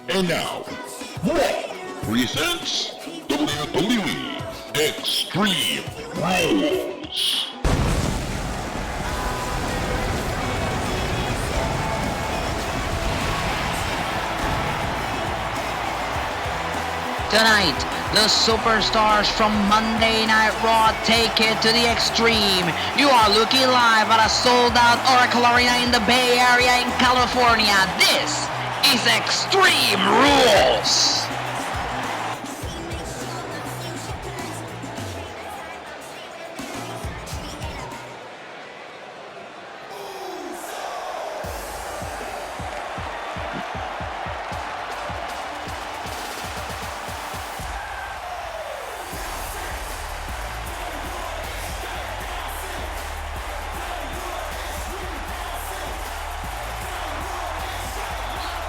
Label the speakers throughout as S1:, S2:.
S1: And now, Raw presents WWE Extreme Rules.
S2: Tonight, the superstars from Monday Night Raw take it to the extreme. You are looking live at a sold-out Oracle Arena in the Bay Area in California. This is Extreme Rules.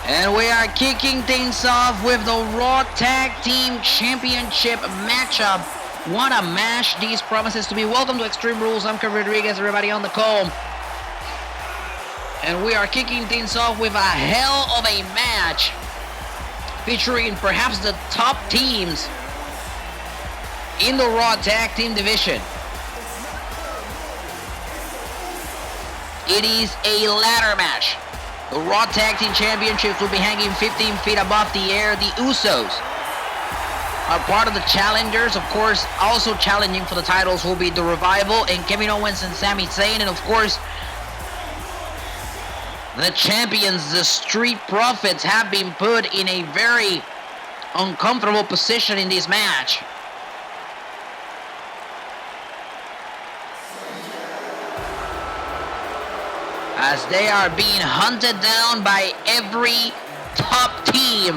S2: And we are kicking things off with the Raw Tag Team Championship matchup. What a match these promises to be. Welcome to Extreme Rules. I'm Kevin Rodriguez, everybody on the call. And we are kicking things off with a hell of a match featuring perhaps the top teams in the Raw Tag Team division. It is a ladder match. The Raw Tag Team Championships will be hanging 15 feet above the air. The Usos are part of the challengers. Of course, also challenging for the titles will be The Revival and Kevin Owens and Sami Zayn. And of course, the champions, the Street Profits, have been put in a very uncomfortable position in this match. As they are being hunted down by every top team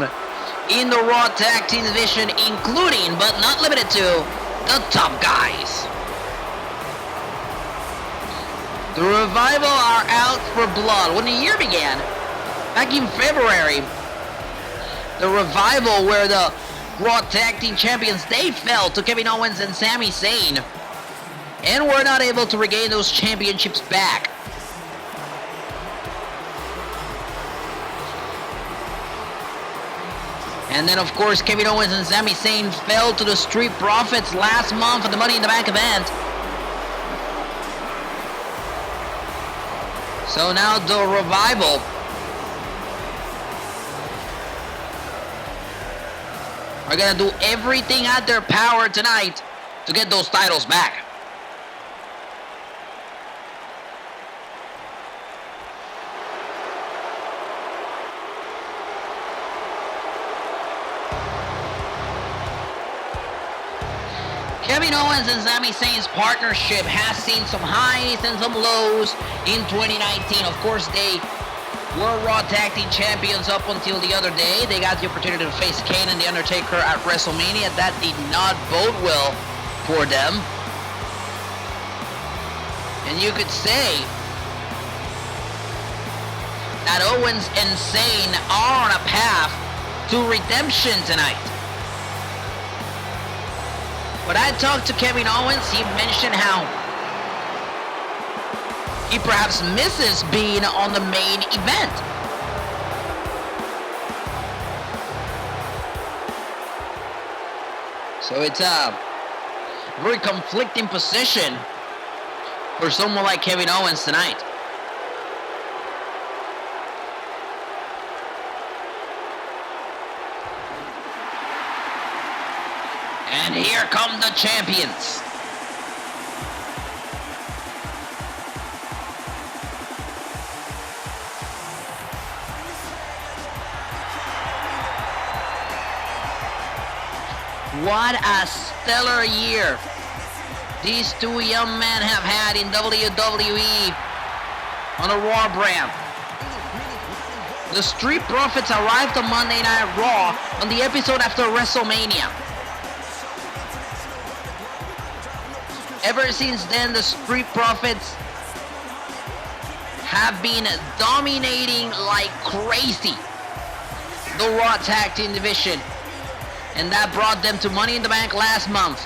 S2: in the Raw Tag Team division, including, but not limited to, the top guys. The Revival are out for blood. When the year began, back in February, the Revival were the Raw Tag Team Champions. They fell to Kevin Owens and Sami Zayn and were not able to regain those championships back. And then, of course, Kevin Owens and Sami Zayn fell to the Street Profits last month at the Money in the Bank event. So now the Revival are going to do everything at their power tonight to get those titles back. Kevin Owens and Sami Zayn's partnership has seen some highs and some lows in 2019. Of course, they were Raw Tag Team Champions up until the other day. They got the opportunity to face Kane and The Undertaker at WrestleMania. That did not bode well for them. And you could say that Owens and Zayn are on a path to redemption tonight. When I talked to Kevin Owens, he mentioned how he perhaps misses being on the main event. So it's a very conflicting position for someone like Kevin Owens tonight. And here come the champions. What a stellar year these two young men have had in WWE on the Raw brand. The Street Profits arrived on Monday Night Raw on the episode after WrestleMania. Ever since then, the Street Profits have been dominating like crazy the Raw Tag Team division. And that brought them to Money in the Bank last month.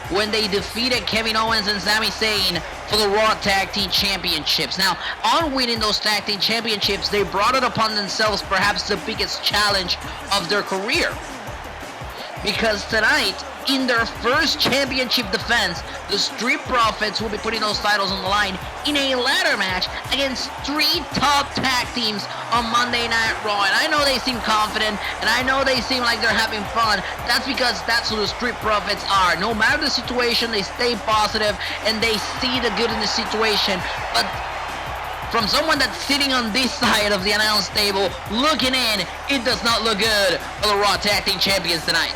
S2: when they defeated Kevin Owens and Sami Zayn for the Raw Tag Team Championships. Now, on winning those Tag Team Championships, they brought it upon themselves perhaps the biggest challenge of their career. Because tonight, in their first championship defense, the Street Profits will be putting those titles on the line in a ladder match against 3 top tag teams on Monday Night Raw. And I know they seem confident, and I know they seem like they're having fun. That's because that's who the Street Profits are. No matter the situation, they stay positive, and they see the good in the situation. But from someone that's sitting on this side of the announce table, looking in, it does not look good for the Raw Tag Team Champions tonight.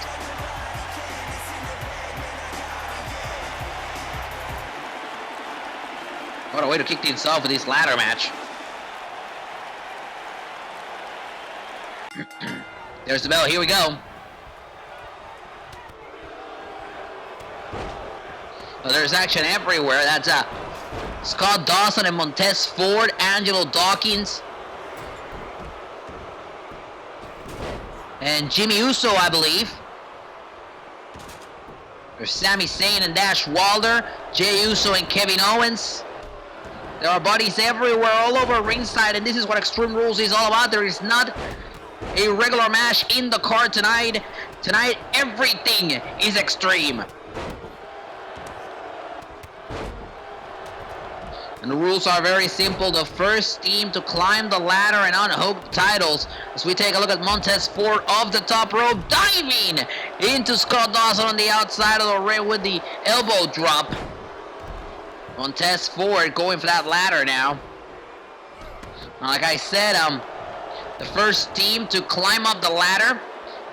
S2: What a way to kick things off with this ladder match. There's the bell. Here we go. Well, there's action everywhere. That's Scott Dawson and Montez Ford, Angelo Dawkins, and Jimmy Uso, I believe. There's Sami Zayn and Dash Wilder, Jey Uso and Kevin Owens. There are bodies everywhere, all over ringside, and this is what Extreme Rules is all about. There is not a regular match in the card tonight. Tonight, everything is extreme. And the rules are very simple. The first team to climb the ladder and unhook the titles. As we take a look at Montez Ford off the top rope, diving into Scott Dawson on the outside of the ring with the elbow drop. Montez Ford going for that ladder now. Like I said, the first team to climb up the ladder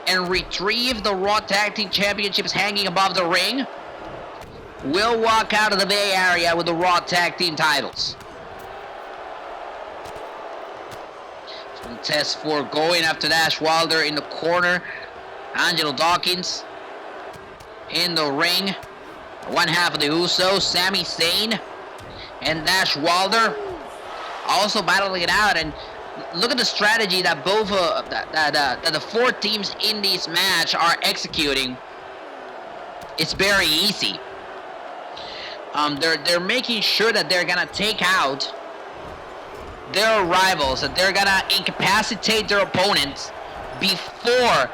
S2: and retrieve the Raw Tag Team Championships hanging above the ring will walk out of the Bay Area with the Raw Tag Team titles. Montez Ford going after Dash Wilder in the corner. Angelo Dawkins in the ring. One half of the Usos, Sami Zayn and Dash Wilder, also battling it out. And look at the strategy that both that the 4 teams in this match are executing. It's very easy. They're making sure that they're gonna take out their rivals, that they're gonna incapacitate their opponents before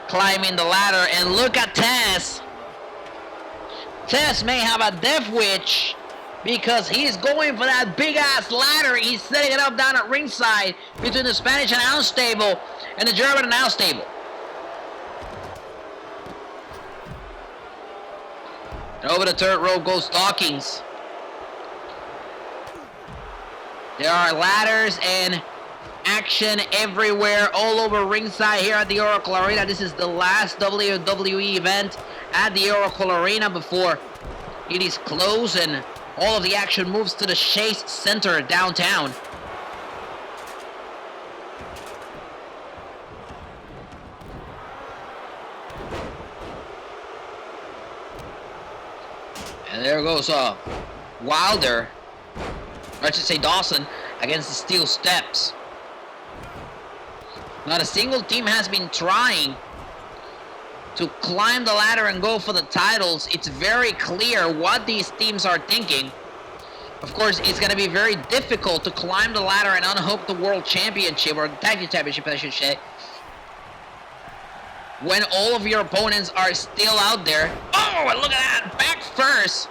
S2: climbing the ladder. And look at Taz. Taz may have a death wish because he's going for that big ass ladder. He's setting it up down at ringside between the Spanish announce table and the German announce table. And over the third row goes Dawkins. There are ladders and action everywhere, all over ringside here at the Oracle Arena. This is the last WWE event at the Oracle Arena before it is closed, and all of the action moves to the Chase Center downtown. And there goes Wilder, or I should say Dawson, against the steel steps. Not a single team has been trying to climb the ladder and go for the titles. It's very clear what these teams are thinking. Of course, it's going to be very difficult to climb the ladder and unhook the World Championship, or the Tag Team Championship, I should say, when all of your opponents are still out there. Oh, and look at that! Back first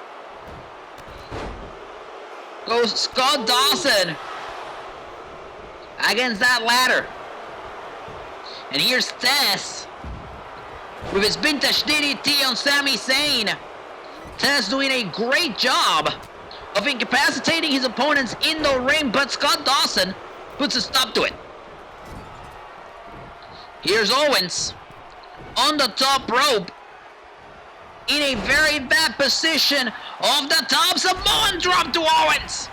S2: goes Scott Dawson against that ladder. And here's Taz with his vintage DDT on Sami Zayn. Taz doing a great job of incapacitating his opponents in the ring, but Scott Dawson puts a stop to it. Here's Owens on the top rope in a very bad position off the top. Samoan drop to Owens.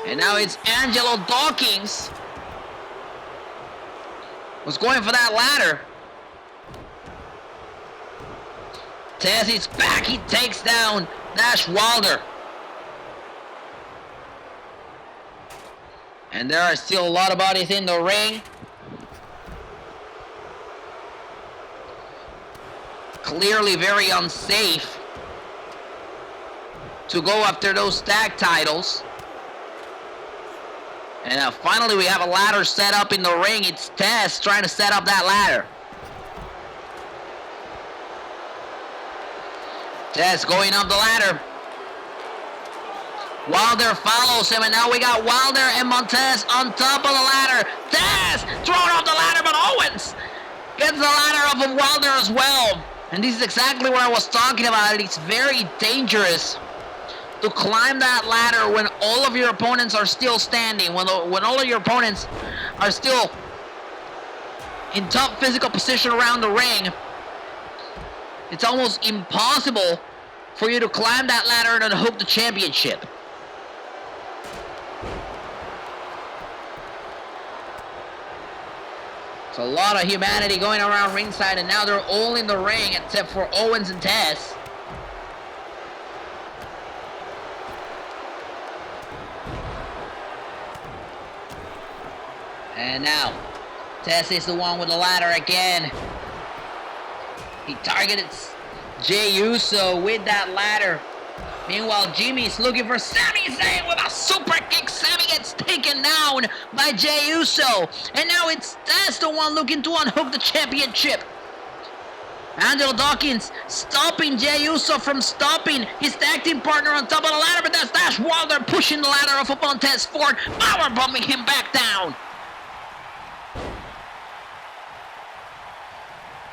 S2: And now it's Angelo Dawkins was going for that ladder. Taz is back. He takes down Dash Wilder. And there are still a lot of bodies in the ring. clearly very unsafe to go after those tag titles. And finally we have a ladder set up in the ring. It's Tess trying to set up that ladder. Tess going up the ladder. Wilder follows him, and now we got Wilder and Montez on top of the ladder. Tess thrown off the ladder, but Owens gets the ladder off of Wilder as well. And this is exactly what I was talking about. It's very dangerous to climb that ladder when all of your opponents are still standing, when all of your opponents are still in top physical position around the ring. It's almost impossible for you to climb that ladder and unhook the championship. It's a lot of humanity going around ringside, and now they're all in the ring except for Owens and Tess. And now, Tess is the one with the ladder again. He targeted Jey Uso with that ladder. Meanwhile, Jimmy's looking for Sami Zayn with a super kick. Sami gets taken down by Jey Uso. And now it's Tess, the one looking to unhook the championship. Angelo Dawkins stopping Jey Uso from stopping his tag team partner on top of the ladder. But that's Dash Wilder pushing the ladder off of Montez Ford, power bombing him back down.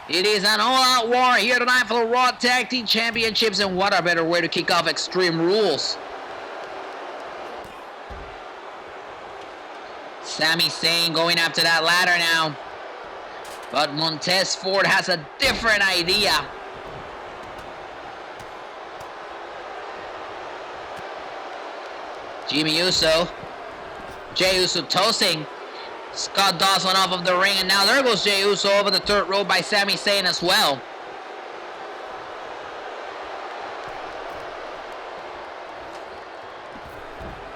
S2: It is an all-out war here tonight for the Raw Tag Team Championships, and what a better way to kick off Extreme Rules. Sami Zayn going after that ladder now. But Montez Ford has a different idea. Jimmy Uso. Jey Uso tossing Scott Dawson off of the ring, and now there goes Jey Uso over the third rope by Sami Zayn as well.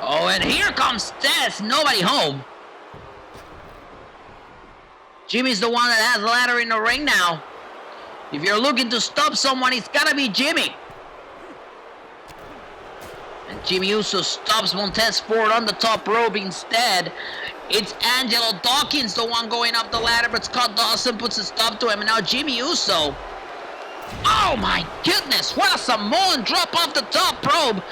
S2: Oh, and here comes Tess, nobody home. Jimmy's the one that has the ladder in the ring now. If you're looking to stop someone, it's gotta be Jimmy. And Jimmy Uso stops Montez Ford on the top rope instead. It's Angelo Dawkins, the one going up the ladder, but Scott Dawson puts a stop to him. And now Jimmy Uso. Oh my goodness, what a Samoan drop off the top rope.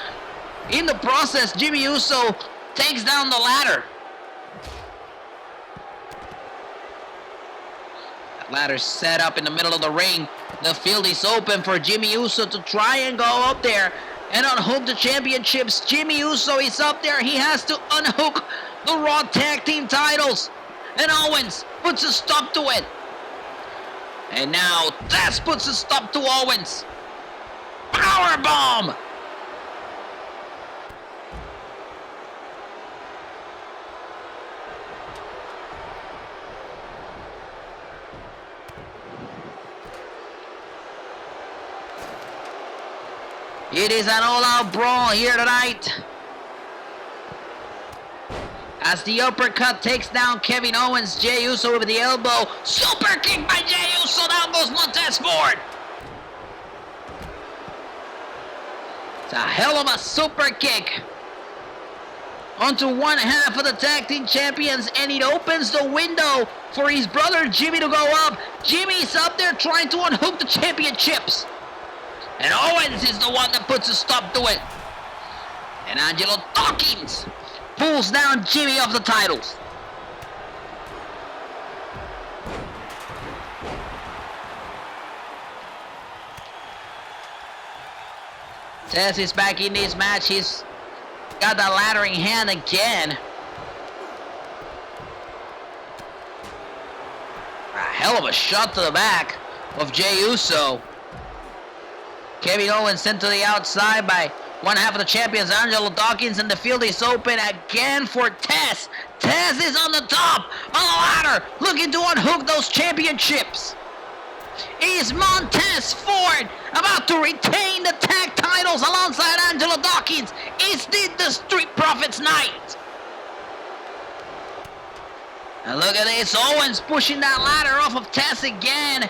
S2: In the process, Jimmy Uso takes down the ladder. That ladder's set up in the middle of the ring. The field is open for Jimmy Uso to try and go up there and unhook the championships. Jimmy Uso is up there. He has to unhook the Raw Tag Team titles. And Owens puts a stop to it. And now Tess puts a stop to Owens. Powerbomb! It is an all-out brawl here tonight. As the uppercut takes down Kevin Owens, Jey Uso with the elbow. Super kick by Jey Uso. Down goes Montez Ford. It's a hell of a super kick onto one half of the tag team champions, and it opens the window for his brother Jimmy to go up. Jimmy's up there trying to unhook the championships. And Owens is the one that puts a stop to it. And Angelo Dawkins pulls down Jimmy off the titles. Tess is back in this match. He's got that ladder in hand again. A hell of a shot to the back of Jey Uso. Kevin Owens sent to the outside by one half of the champions, Angelo Dawkins, and the field is open again for Tess. Tess is on the top on the ladder, looking to unhook those championships. Is Montez Ford about to retain the tag titles alongside Angelo Dawkins? Is this the Street Profits night? And look at this, Owens pushing that ladder off of Tess again.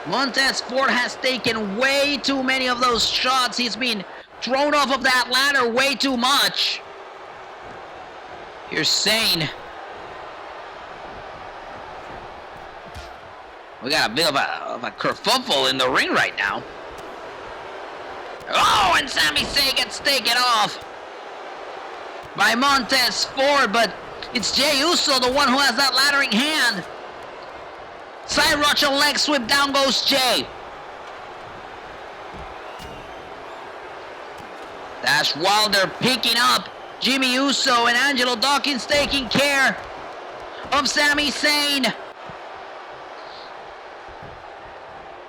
S2: Montez Ford has taken way too many of those shots. He's been thrown off of that ladder way too much. Here's Zayn. We got a bit of a kerfuffle in the ring right now. Oh, and Sami Zayn gets taken off by Montez Ford, but it's Jey Uso, the one who has that laddering hand. Side Russian leg sweep, down goes Jey. Dash Wilder picking up Jimmy Uso, and Angelo Dawkins taking care of Sami Zayn.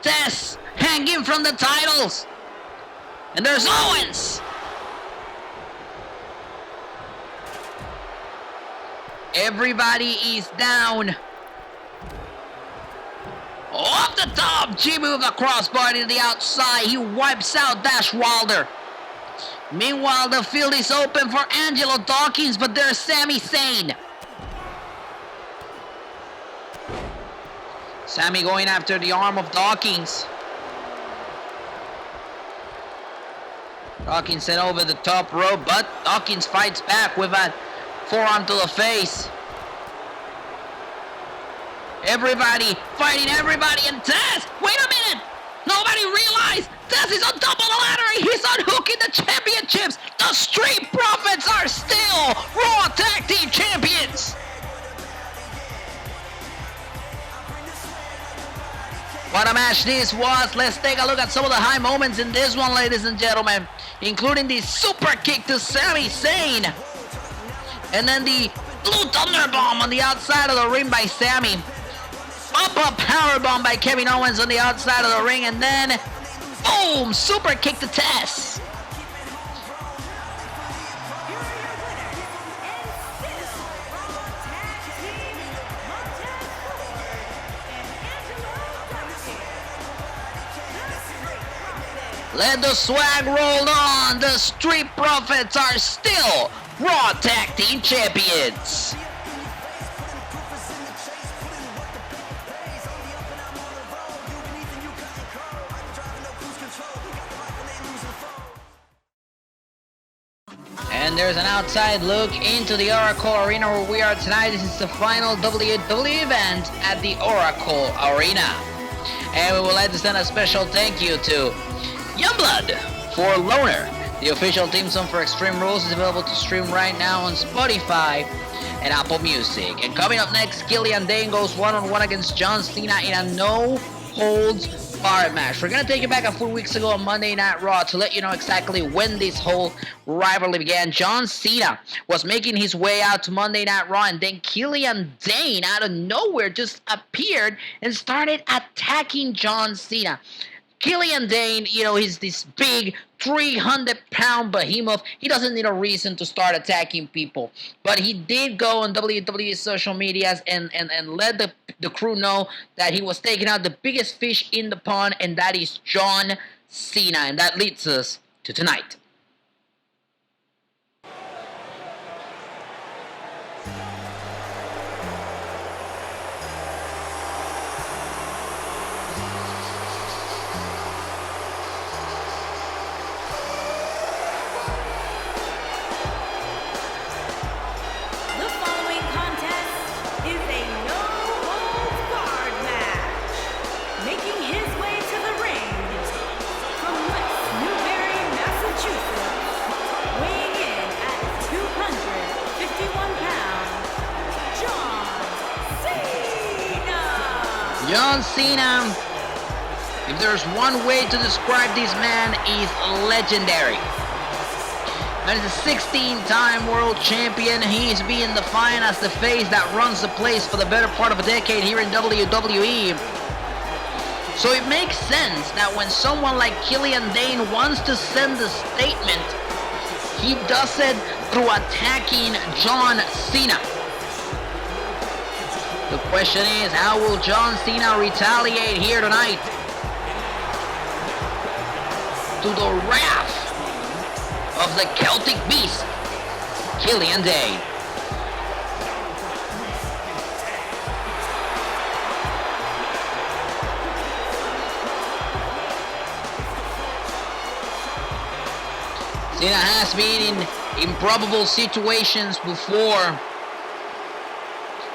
S2: Tess hanging from the titles. And there's Owens. Everybody is down. Off the top, Jimmy with a crossbody to the outside. He wipes out Dash Wilder. Meanwhile, the field is open for Angelo Dawkins, but there's Sami Zayn. Sami going after the arm of Dawkins. Dawkins sent over the top rope, but Dawkins fights back with a forearm to the face. Everybody fighting everybody, and Tess, wait a minute! Nobody realized Tess is on top of the ladder. He's unhooking the championships. The Street Profits are still Raw Tag Team Champions. What a match this was. Let's take a look at some of the high moments in this one, ladies and gentlemen, including the super kick to Sami Zayn, and then the Blue Thunder Bomb on the outside of the ring by Sami. Up powerbomb by Kevin Owens on the outside of the ring, and then boom, super kick to Tess. Let the swag roll on. The Street Profits are still Raw Tag Team Champions. And there's an outside look into the Oracle Arena where we are tonight. This is the final WWE event at the Oracle Arena. And we would like to send a special thank you to Youngblood for Loner. The official theme song for Extreme Rules is available to stream right now on Spotify and Apple Music. And coming up next, Killian Dain goes one-on-one against John Cena in a no-holds-barred match. We're going to take you back a few weeks ago on Monday Night Raw to let you know exactly when this whole rivalry began. John Cena was making his way out to Monday Night Raw, and then Killian Dain out of nowhere just appeared and started attacking John Cena. Killian Dain, you know, he's this big 300-pound behemoth. He doesn't need a reason to start attacking people. But he did go on WWE's social medias and let the crew know that he was taking out the biggest fish in the pond, and that is John Cena. And that leads us to tonight. John Cena, if there's one way to describe this man, is legendary. And he's a 16-time world champion. He's being defined as the face that runs the place for the better part of a decade here in WWE. So it makes sense that when someone like Killian Dain wants to send a statement, he does it through attacking John Cena. The question is, how will John Cena retaliate here tonight? To the wrath of the Celtic Beast, Killian Dain. Cena has been in improbable situations before.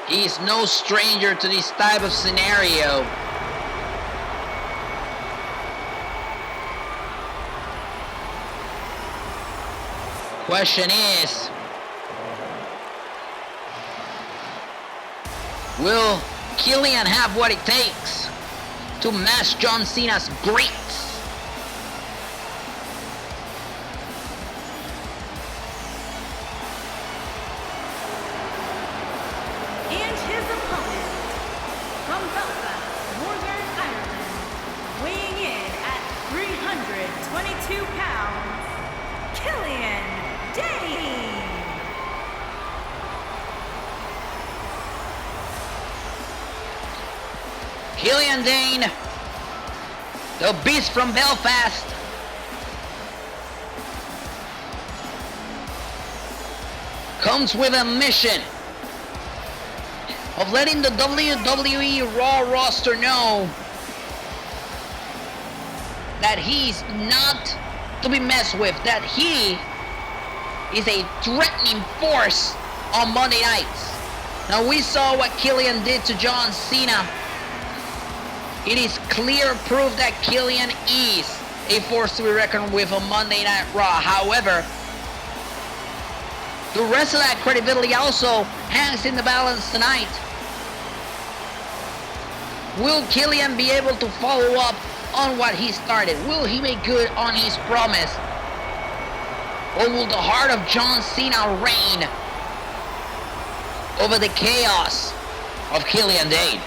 S2: He is no stranger to this type of scenario. Question is, will Killian have what it takes to match John Cena's greats?
S3: And his opponent, from Belfast, Northern Ireland, weighing in at 322 pounds, Killian Dain.
S2: Killian Dain, the beast from Belfast, comes with a mission of letting the WWE Raw roster know that he's not to be messed with, that he is a threatening force on Monday nights. Now we saw what Killian did to John Cena. It is clear proof that Killian is a force to be reckoned with on Monday Night Raw. However, the rest of that credibility also hangs in the balance tonight. Will Killian be able to follow up on what he started? Will he make good on his promise? Or will the heart of John Cena reign over the chaos of Killian Dain?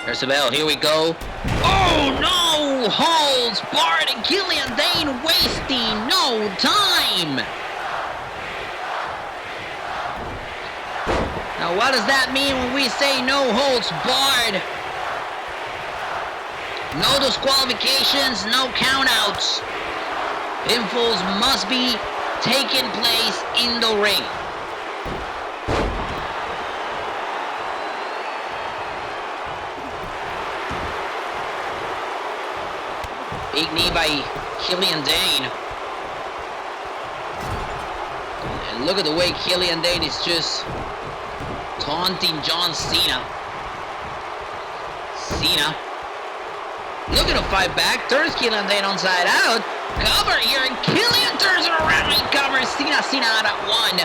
S2: There's the bell, here we go. Oh no! Holds barred and Killian Dain wasting no time! Now what does that mean when we say no holds barred? No disqualifications, no countouts. Pinfalls must be taking place in the ring. Big knee by Killian Dain. And look at the way Killian Dain is just taunting John Cena. Cena looking to fight back. Turns Killian Dain onside out. Cover here and Killian turns it around and covers Cena. Cena out at one.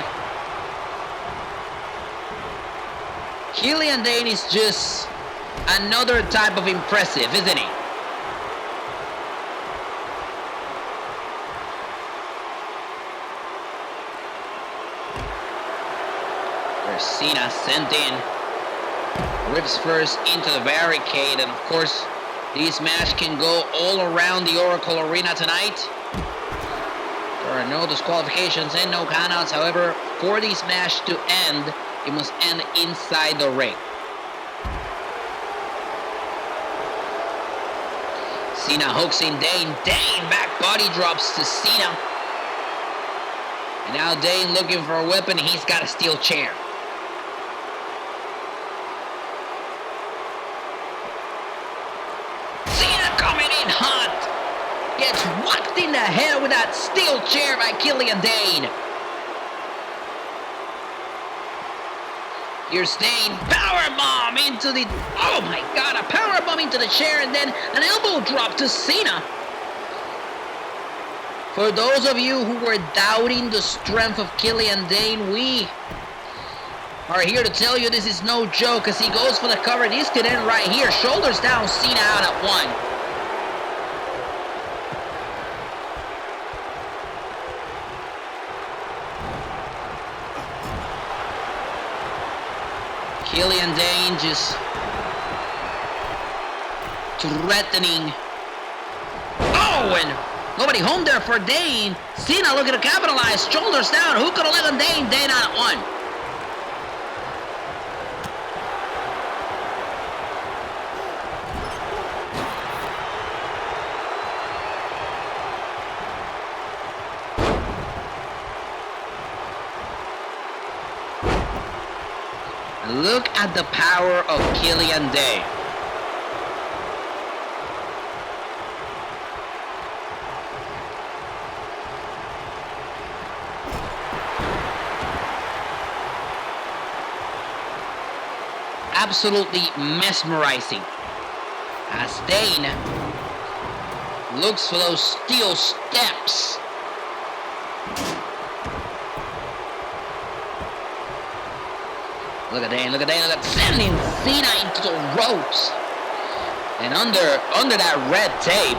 S2: Killian Dain is just another type of impressive, isn't he? Cena sent in, rips first into the barricade, and of course this match can go all around the Oracle Arena tonight. There are no disqualifications and no countouts. However, for this match to end, it must end inside the ring. Cena hooks in Dain. Dain back body drops to Cena. And now Dain looking for a weapon. He's got a steel chair. Hot, gets whacked in the head with that steel chair by Killian Dain. Here's Dain, powerbomb into the, oh my god, a powerbomb into the chair and then an elbow drop to Cena. For those of you who were doubting the strength of Killian Dain, we are here to tell you this is no joke as he goes for the cover. This could end right here. Shoulders down, Cena out at one. Killian Dain just threatening. Oh, and nobody home there for Dain. Cena looking to capitalize. Shoulders down. Who could have let him Dain? Dain out at one. Look at the power of Killian Dain. Absolutely mesmerizing. As Dain looks for those steel steps. Look at Dain, look at Dain, look at sending Cena into the ropes. And under that red tape,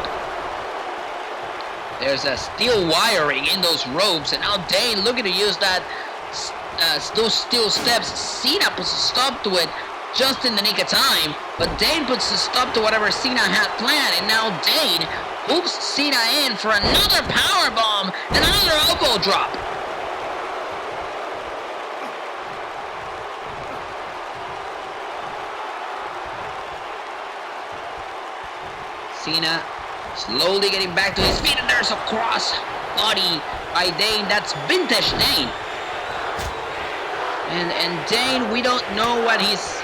S2: there's a steel wiring in those ropes. And now Dain looking to use that those steel steps. Cena puts a stop to it just in the nick of time. But Dain puts a stop to whatever Cena had planned. And now Dain hooks Cena in for another powerbomb and another elbow drop. Cena slowly getting back to his feet, and there's a cross body by Dain. That's vintage Dain. And Dain, we don't know what his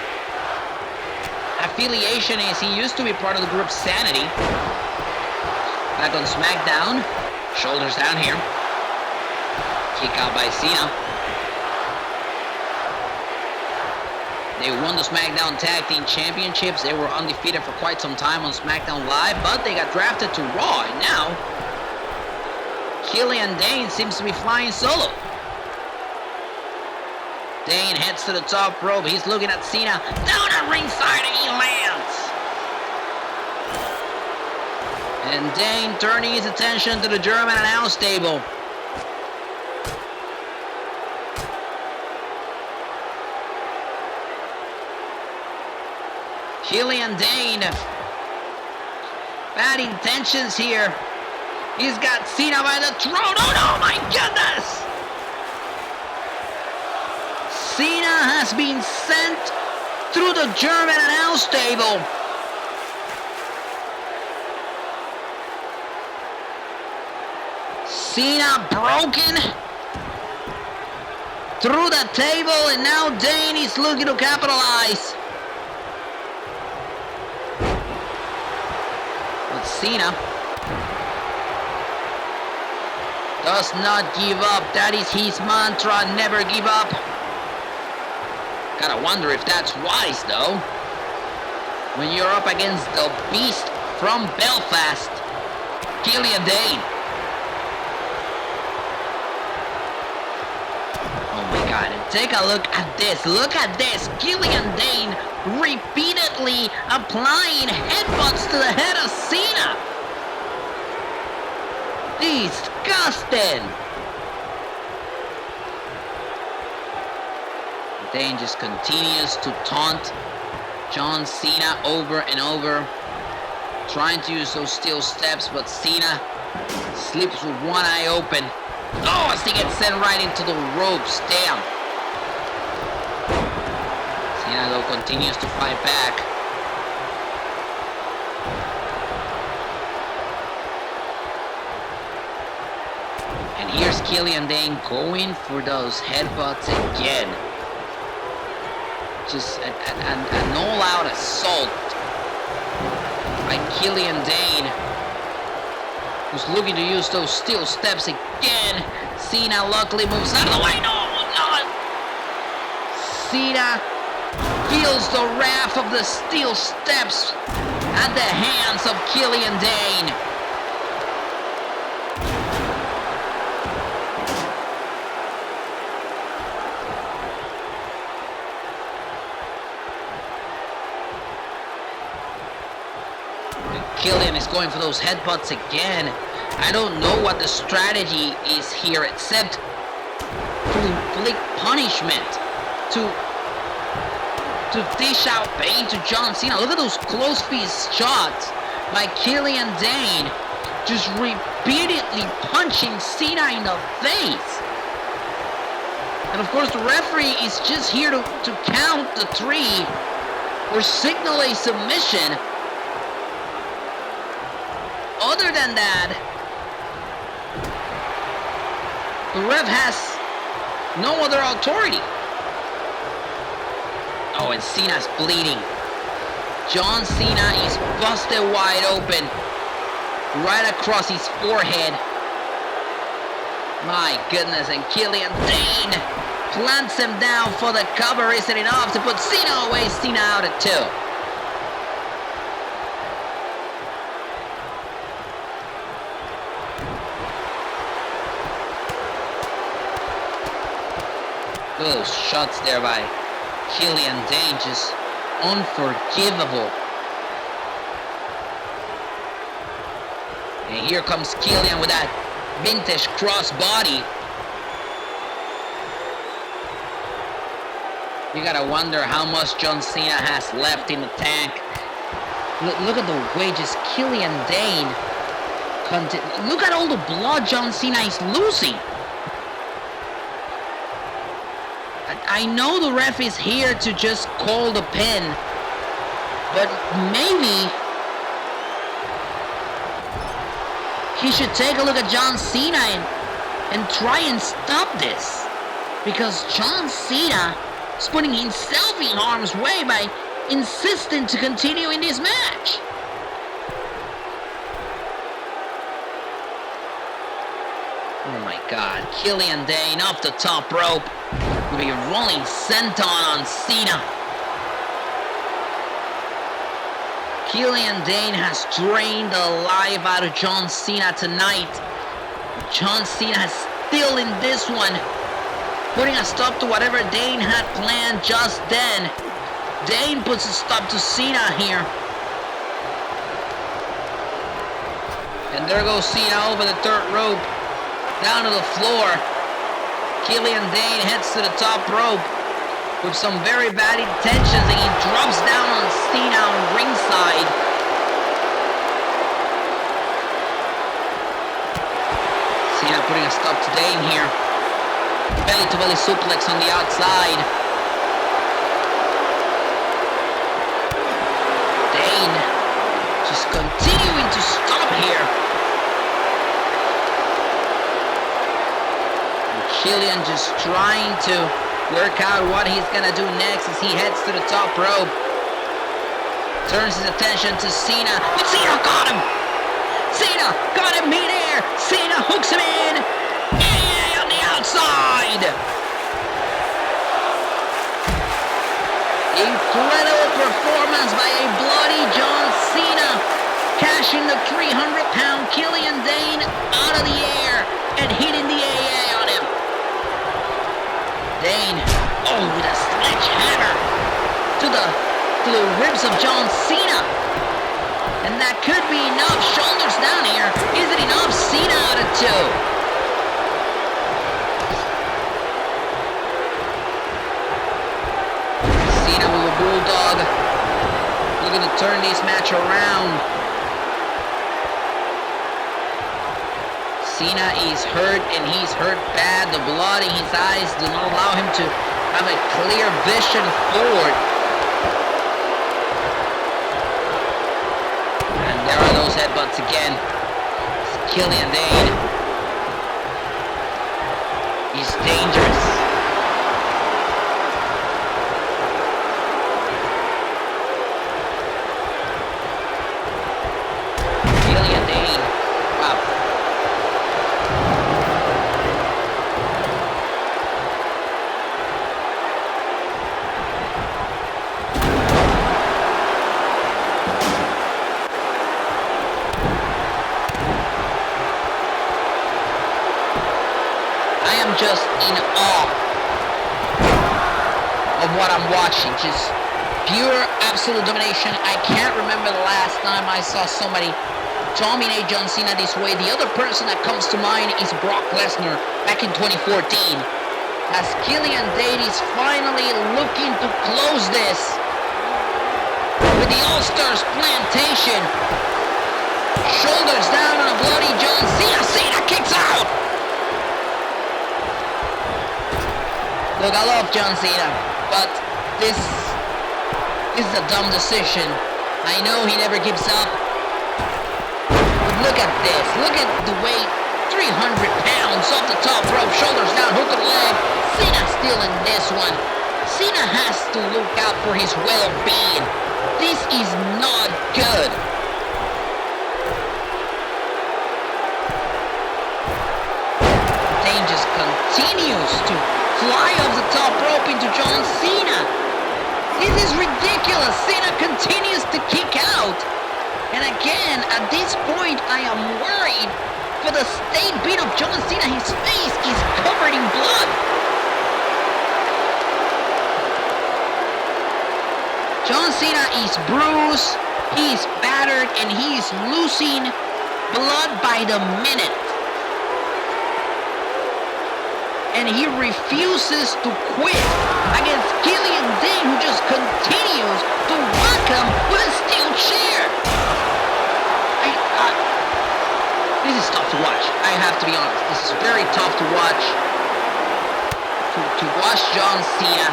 S2: affiliation is. He used to be part of the group Sanity. Back on SmackDown. Shoulders down here. Kick out by Cena. They won the SmackDown Tag Team Championships. They were undefeated for quite some time on SmackDown Live, but they got drafted to Raw, and now Killian Dain seems to be flying solo. Dain heads to the top rope. He's looking at Cena. Down at ringside, and he lands. And Dain turning his attention to the German announce table. Killian Dain, bad intentions here. He's got Cena by the throat. Oh no, my goodness! Cena has been sent through the German announce table. Cena broken through the table, and now Dain is looking to capitalize. Cena does not give up. That is his mantra, never give up. Gotta wonder if that's wise though. When you're up against the beast from Belfast, Killian Dain. Oh my god, and take a look at this. Look at this. Killian Dain repeatedly applying headbutts to the head of Cena. Disgusting. Dain just continues to taunt John Cena over and over, trying to use those steel steps, but Cena slips with one eye open. Oh, as he gets sent right into the ropes. Damn. Cena though continues to fight back. And here's Killian Dain going for those headbutts again. Just an all-out assault by Killian Dain, who's looking to use those steel steps again. Cena luckily moves out of the way. No, no. Cena feels the wrath of the steel steps at the hands of Killian Dain. Killian is going for those headbutts again. I don't know what the strategy is here, except to inflict punishment, to dish out pain to John Cena. Look at those close-piece shots by Killian Dain, just repeatedly punching Cena in the face. And of course the referee is just here to count the three or signal a submission. Other than that, the ref has no other authority. Oh, and Cena's bleeding. John Cena is busted wide open. Right across his forehead. My goodness, and Killian Dain plants him down for the cover. Is it enough to put Cena away? Cena out at 2. Those shots there by Killian Dain, just unforgivable. And here comes Killian with that vintage crossbody. You gotta wonder how much John Cena has left in the tank. Look at the way just Killian Dain. Look at all the blood John Cena is losing. I know the ref is here to just call the pin, but maybe he should take a look at John Cena and try and stop this. Because John Cena is putting himself in harm's way by insisting to continue in this match. Oh my God, Killian Dain off the top rope. Will be rolling senton on Cena. Killian Dain has drained the life out of John Cena tonight. John Cena is still in this one, putting a stop to whatever Dain had planned just then. Dain puts a stop to Cena here. And there goes Cena over the third rope, down to the floor. Killian Dain heads to the top rope with some very bad intentions, and he drops down on Cena on ringside. Cena putting a stop to Dain here. Belly-to-belly suplex on the outside. Dain just continuing to stop here. Killian just trying to work out what he's gonna do next as he heads to the top rope. Turns his attention to Cena, but Cena got him! Cena got him mid-air! Cena hooks him in! Yeah, on the outside! Incredible performance by a bloody John Cena, cashing the 300-pound Killian Dain out of the air and hitting the AA on him. Dain, with a sledgehammer to the ribs of John Cena. And that could be enough. Shoulders down here. Is it enough? Cena out at 2. Cena with a bulldog. Looking to turn this match around. Cena is hurt, and he's hurt bad. The blood in his eyes do not allow him to have a clear vision forward. And there are those headbutts again. It's Killian Dain. He's dangerous. Killian Dain. Wow. Just in awe of what I'm watching. Just pure, absolute domination. I can't remember the last time I saw somebody dominate John Cena this way. The other person that comes to mind is Brock Lesnar back in 2014. As Killian Dain is finally looking to close this with the All-Stars plantation. Shoulders down on a bloody John Cena. Cena kicks out. Look, I love John Cena, but this is a dumb decision. I know he never gives up. But look at this. Look at the weight. 300 pounds off the top rope. Shoulders down, hook of the leg. Cena still in this one. Cena has to look out for his well-being. This is not good. Dain just continues to fly off the top rope into John Cena. This is ridiculous. Cena continues to kick out. And again, at this point, I am worried for the state beat of John Cena. His face is covered in blood. John Cena is bruised, he is battered, and he is losing blood by the minute. And he refuses to quit against Killian Dain, who just continues to whack him with a steel chair. This is tough to watch. I have to be honest. This is very tough to watch. To watch John Cena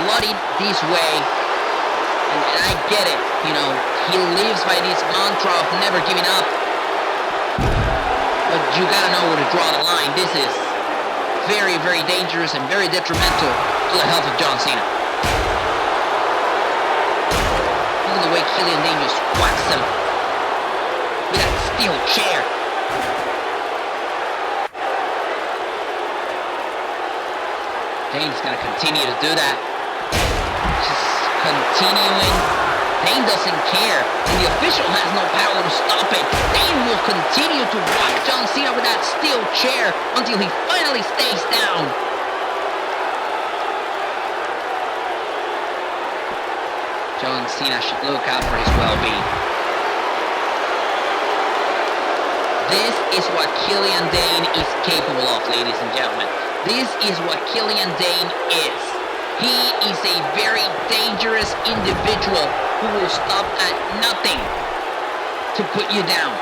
S2: bloodied this way. And I get it. You know, he lives by this mantra of never giving up. But you gotta know where to draw the line. This is very, very dangerous and very detrimental to the health of John Cena. Look at the way Killian Dain just whacks him with that steel chair. Dain's gonna continue to do that. Just continuing. Dain doesn't care, and the official has no power to stop it. Dain will continue to whack John Cena with that steel chair until he finally stays down. John Cena should look out for his well-being. This is what Killian Dain is capable of, ladies and gentlemen. This is what Killian Dain is. He is a very dangerous individual who will stop at nothing to put you down.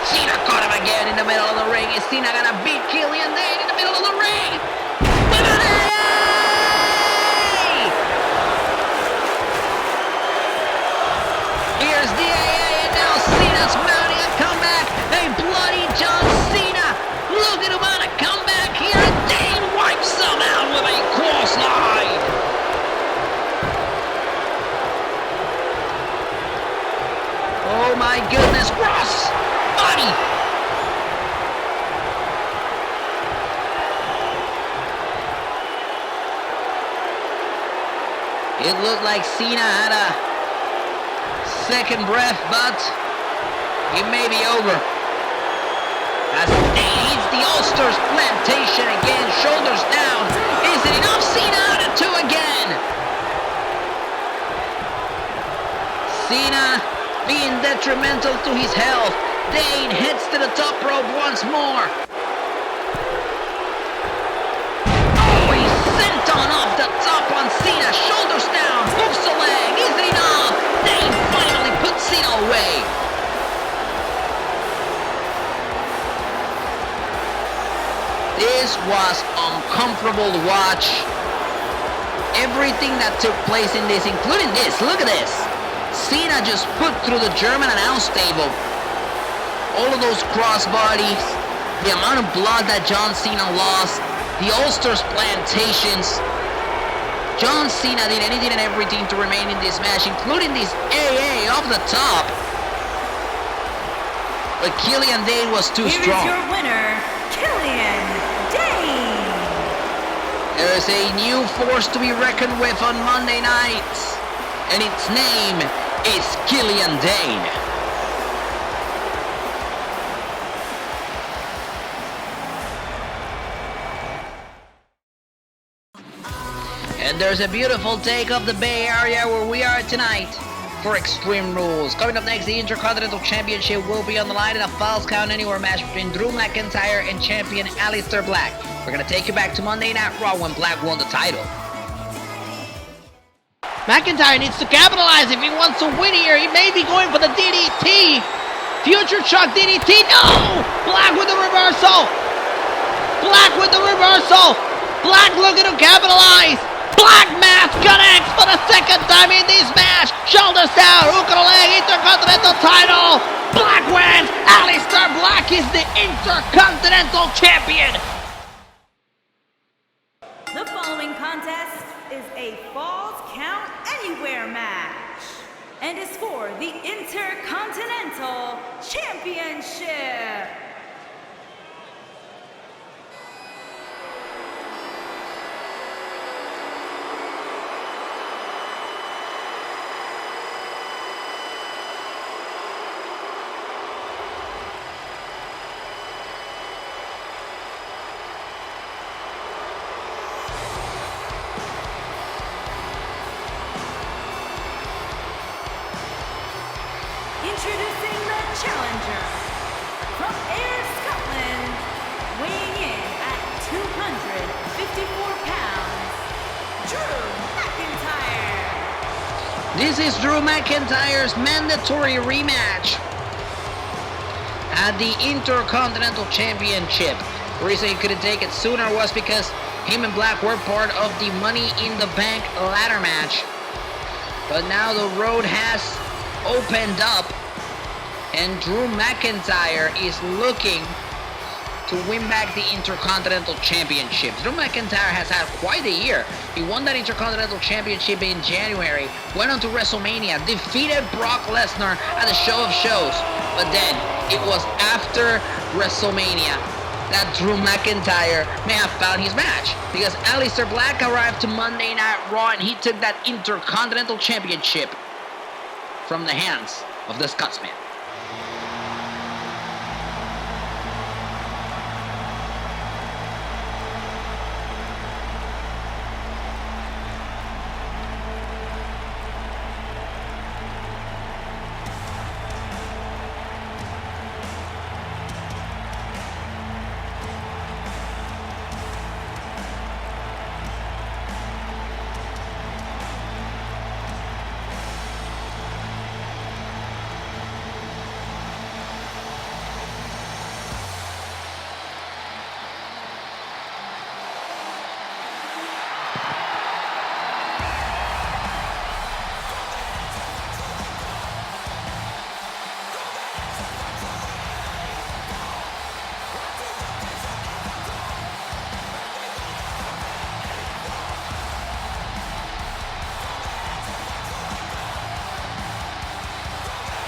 S2: Cena caught him again in the middle of the ring. Is Cena gonna beat Killian Dain in the middle of the ring? With an AA! Here's the AA, and now Cena's mounting a comeback. A bloody John Cena. Look at him on a comeback here, and Dain wipes him out with a clothesline. Oh my goodness, cross body. It looked like Cena had a second breath, but it may be over. As Dain hits the Ulster's plantation again, shoulders down. Is it enough? Cena out at two again. Cena being detrimental to his health. Dain heads to the top rope once more. Oh, he's sent on off the top on Cena. Shoulders down, hooks the leg. Is it enough? Dain finally puts Cena away. This was uncomfortable to watch. Everything that took place in this, including this, look at this. Cena just put through the German announce table. All of those crossbodies, the amount of blood that John Cena lost, the Ulster's plantations. John Cena did anything and everything to remain in this match, including this AA off the top. But Killian Dain was too strong.
S3: Here is your winner, Killian Dain.
S2: There is a new force to be reckoned with on Monday night, and its name is Killian Dain. And there's a beautiful take of the Bay Area where we are tonight for Extreme Rules. Coming up next, the Intercontinental Championship will be on the line in a Falls Count Anywhere match between Drew McIntyre and champion Aleister Black. We're going to take you back to Monday Night Raw when Black won the title. McIntyre needs to capitalize if he wants to win here. He may be going for the DDT. Future Shock DDT. No! Black with the reversal. Black with the reversal. Black looking to capitalize. Black Mask connects for the second time in this match. Shoulders down, hook of the leg, Intercontinental title. Black wins. Aleister Black is the Intercontinental Champion.
S3: a Falls Count Anywhere match and is for the Intercontinental Championship. Introducing the challenger from Ayr, Scotland, weighing in at 254 pounds, Drew McIntyre.
S2: This is Drew McIntyre's mandatory rematch at the Intercontinental Championship. The reason he couldn't take it sooner was because him and Black were part of the Money in the Bank ladder match. But now the road has opened up, and Drew McIntyre is looking to win back the Intercontinental Championship. Drew McIntyre has had quite a year. He won that Intercontinental Championship in January, went on to WrestleMania, defeated Brock Lesnar at the Show of Shows. But then, it was after WrestleMania that Drew McIntyre may have found his match, because Aleister Black arrived to Monday Night Raw and he took that Intercontinental Championship from the hands of the Scotsman.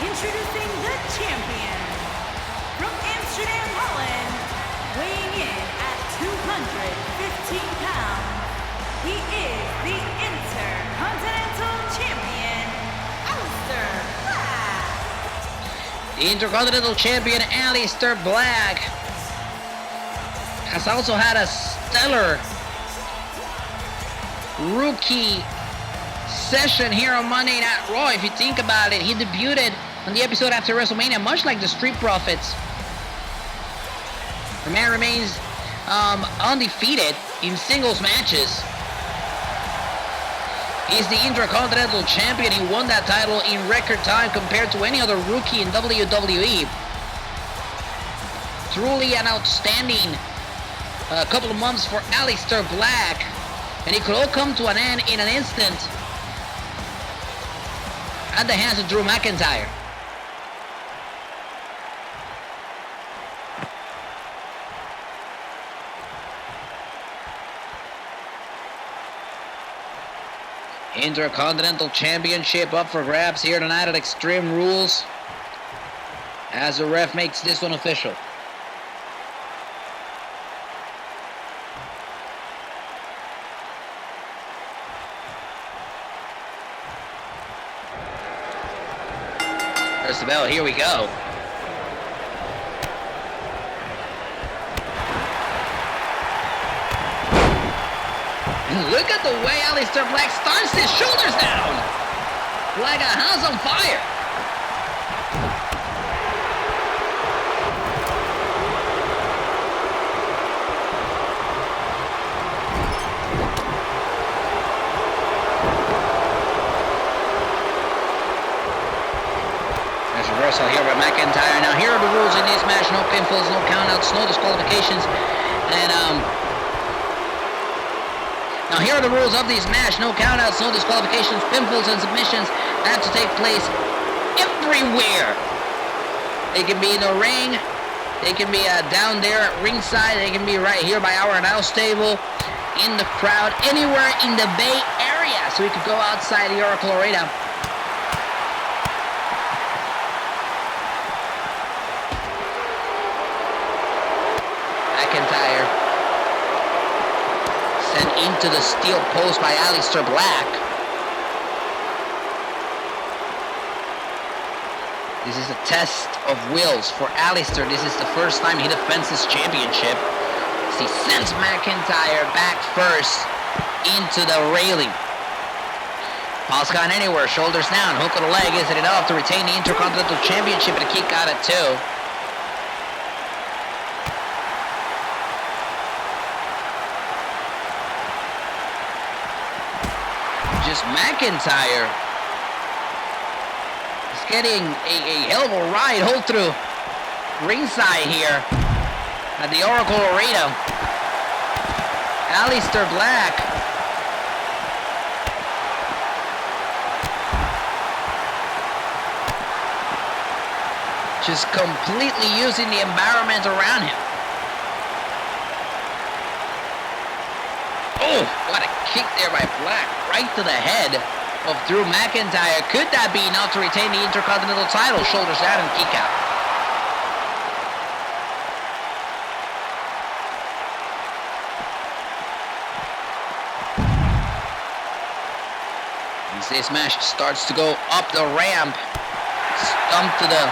S3: Introducing the champion from Amsterdam, Holland, weighing in at 215 pounds. He is the Intercontinental Champion, Aleister Black.
S2: The Intercontinental Champion Aleister Black has also had a stellar rookie session here on Monday Night Raw. If you think about it, he debuted on the episode after WrestleMania, much like the Street Profits. The man remains undefeated in singles matches. He's the Intercontinental Champion. He won that title in record time compared to any other rookie in WWE. Truly an outstanding couple of months for Aleister Black. And it could all come to an end in an instant at the hands of Drew McIntyre. Intercontinental Championship up for grabs here tonight at Extreme Rules, as the ref makes this one official. There's the bell, here we go. Look at the way Aleister Black starts his shoulders down like a house on fire. There's a reversal here by McIntyre. Now here are the rules in this match: no pinfalls, no countouts, no disqualifications, and now here are the rules of this match: no countouts, no disqualifications, pinfalls, and submissions have to take place everywhere. They can be in the ring, they can be down there at ringside, they can be right here by our announce table, in the crowd, anywhere in the Bay Area. area so he could go outside the Oracle Arena. McIntyre sent into the steel post by Aleister Black. This is a test of wills for Aleister. This is the first time he defends his championship. He sends McIntyre back first into the railing. False count anywhere, shoulders down, hook of the leg. Isn't enough to retain the Intercontinental Championship and a kick out at 2. Just McIntyre is getting a hell of a ride, hold through ringside here at the Oracle Arena. Aleister Black just completely using the environment around him. Oh, what a kick there by Black, right to the head of Drew McIntyre. Could that be enough to retain the Intercontinental title? Shoulders down and kick out. As this match starts to go up the ramp, stumped to the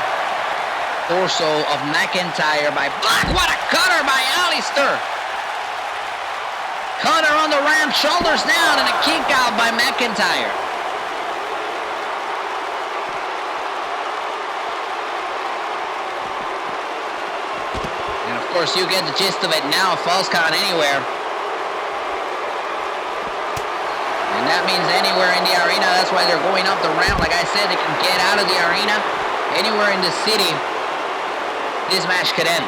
S2: torso of McIntyre by Black. What a cutter by Aleister. Cutter on the ramp, shoulders down, and a kick out by McIntyre. And of course you get the gist of it now, false count anywhere. And that means anywhere in the arena. That's why they're going up the ramp. Like I said, they can get out of the arena. Anywhere in the city, this match could end.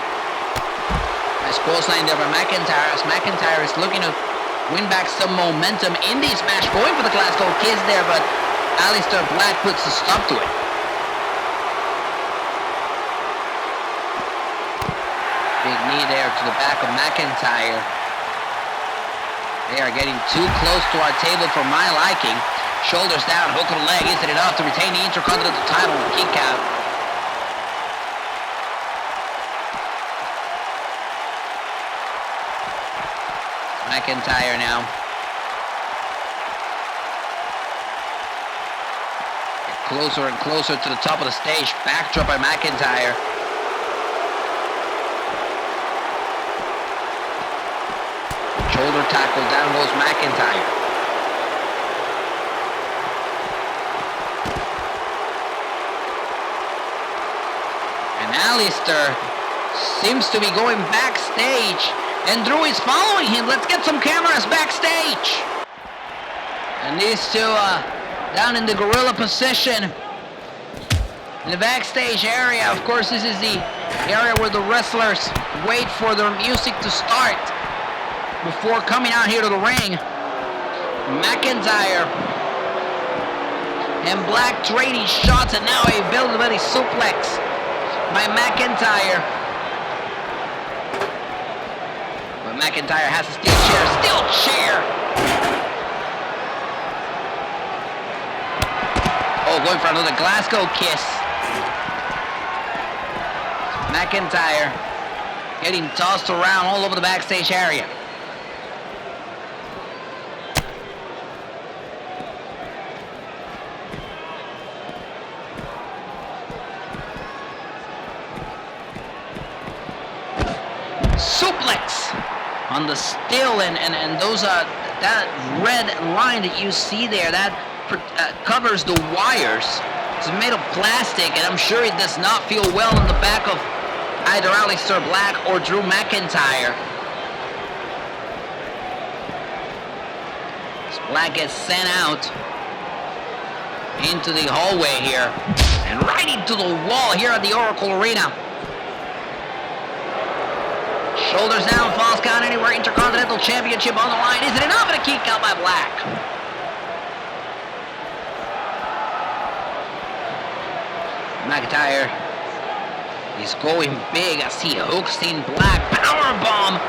S2: Nice clothesline there by McIntyre, as McIntyre is looking to win back some momentum in this match. Going for the Glasgow Kiss there, but Aleister Black puts a stop to it. Big knee there to the back of McIntyre. They are getting too close to our table for my liking. Shoulders down, hook of the leg. Isn't enough to retain the Intercontinental title and kick out. McIntyre now. Get closer and closer to the top of the stage. Backdrop by McIntyre. Shoulder tackle, down goes McIntyre. And Aleister seems to be going backstage, and Drew is following him. Let's get some cameras backstage. And these two down in the gorilla position in the backstage area. Of course, this is the area where the wrestlers wait for their music to start before coming out here to the ring. McIntyre and Black trading shots, and now a belly suplex by McIntyre. But McIntyre has a steel chair. Oh, going for another Glasgow kiss. McIntyre getting tossed around all over the backstage area. Suplex on the steel, and those that red line that you see there, that covers the wires. It's made of plastic, and I'm sure it does not feel well in the back of either Aleister Black or Drew McIntyre. As Black gets sent out into the hallway here, and right into the wall here at the Oracle Arena. Shoulders down, falls count anywhere, Intercontinental Championship on the line. Is it enough? And a kick out by Black. McIntyre is going big as he hooks in Black. Powerbomb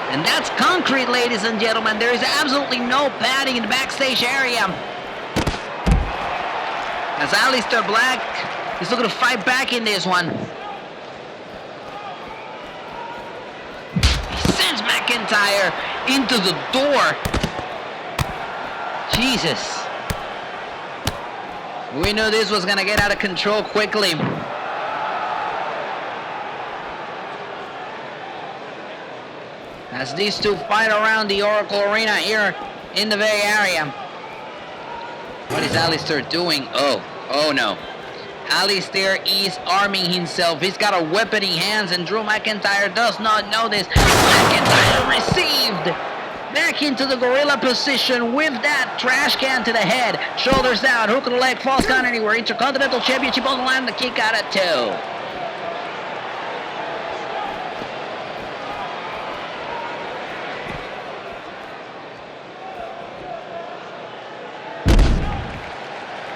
S2: And that's concrete, ladies and gentlemen. There is absolutely no padding in the backstage area. As Aleister Black is looking to fight back in this one. He sends McIntyre into the door. Jesus. We knew this was going to get out of control quickly. As these two fight around the Oracle Arena here in the Bay Area. What is Aleister doing? Oh no. Aleister is arming himself. He's got a weapon in hands and Drew McIntyre does not know this. McIntyre received back into the gorilla position with that trash can to the head. Shoulders down, hook of the leg, falls down anywhere. Intercontinental Championship on the line, the kick out at 2.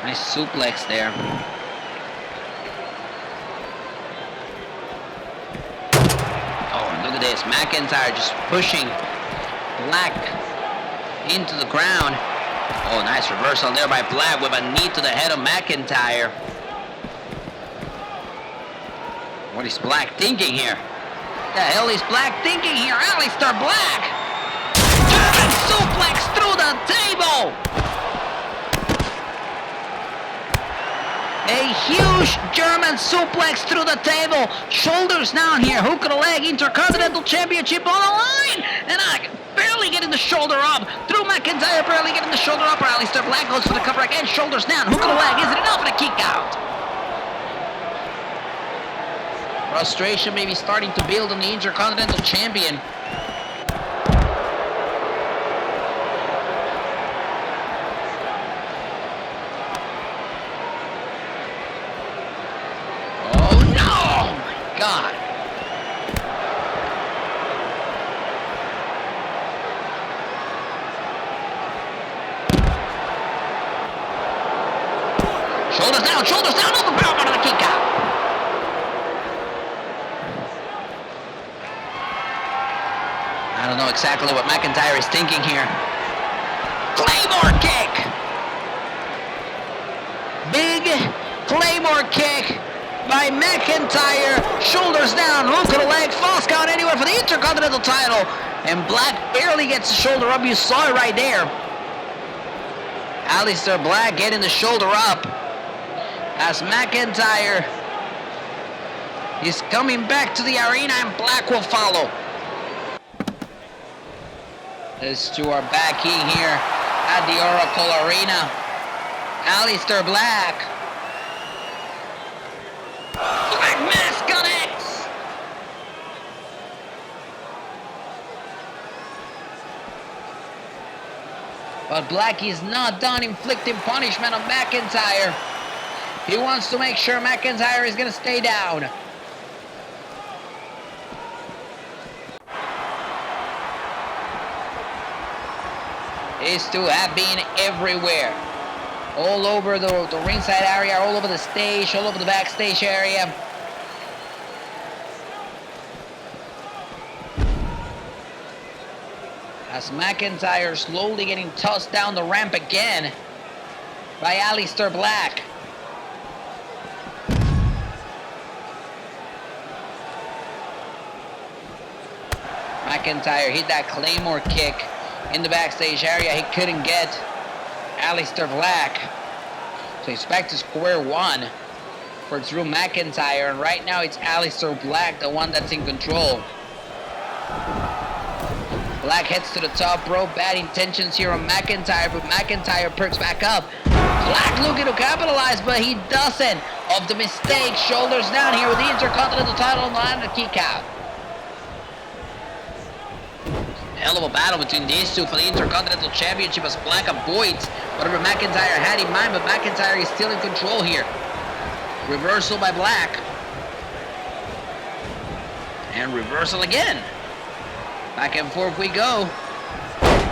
S2: Nice suplex there. Oh, look at this. McIntyre just pushing Black into the ground. Oh, nice reversal there by Black with a knee to the head of McIntyre. What is Black thinking here? What the hell is Black thinking here? Aleister Black! German suplex through the table! A huge German suplex through the table. Shoulders down here. Hook of the leg. Intercontinental Championship on the line. And I barely getting the shoulder up. Drew McIntyre barely getting the shoulder up. Aleister Black goes for the cover again. Shoulders down. Hook of the leg. Is it enough for the kick out? Frustration maybe starting to build on the Intercontinental Champion. God. Shoulders down, overpowered by the kick out. I don't know exactly what McIntyre is thinking here. Claymore kick. Big Claymore kick by McIntyre, shoulders down, hook of the leg, false count anywhere for the Intercontinental title. And Black barely gets the shoulder up, you saw it right there. Aleister Black getting the shoulder up as McIntyre is coming back to the arena and Black will follow. These two are back in here at the Oracle Arena. Aleister Black. Black Mask connects! But Black is not done inflicting punishment on McIntyre. He wants to make sure McIntyre is going to stay down. These two have been everywhere. All over the ringside area, all over the stage, all over the backstage area. As McIntyre slowly getting tossed down the ramp again by Aleister Black. McIntyre hit that Claymore kick in the backstage area. He couldn't get Aleister Black. So he's back to square one for Drew McIntyre. And right now it's Aleister Black, the one that's in control. Black heads to the top rope. Bad intentions here on McIntyre, but McIntyre perks back up. Black looking to capitalize, but he doesn't. Of the mistake, shoulders down here with the Intercontinental title on the line, and a kick out. Hell of a battle between these two for the Intercontinental Championship as Black avoids whatever McIntyre had in mind, but McIntyre is still in control here. Reversal by Black. And reversal again. Back and forth we go.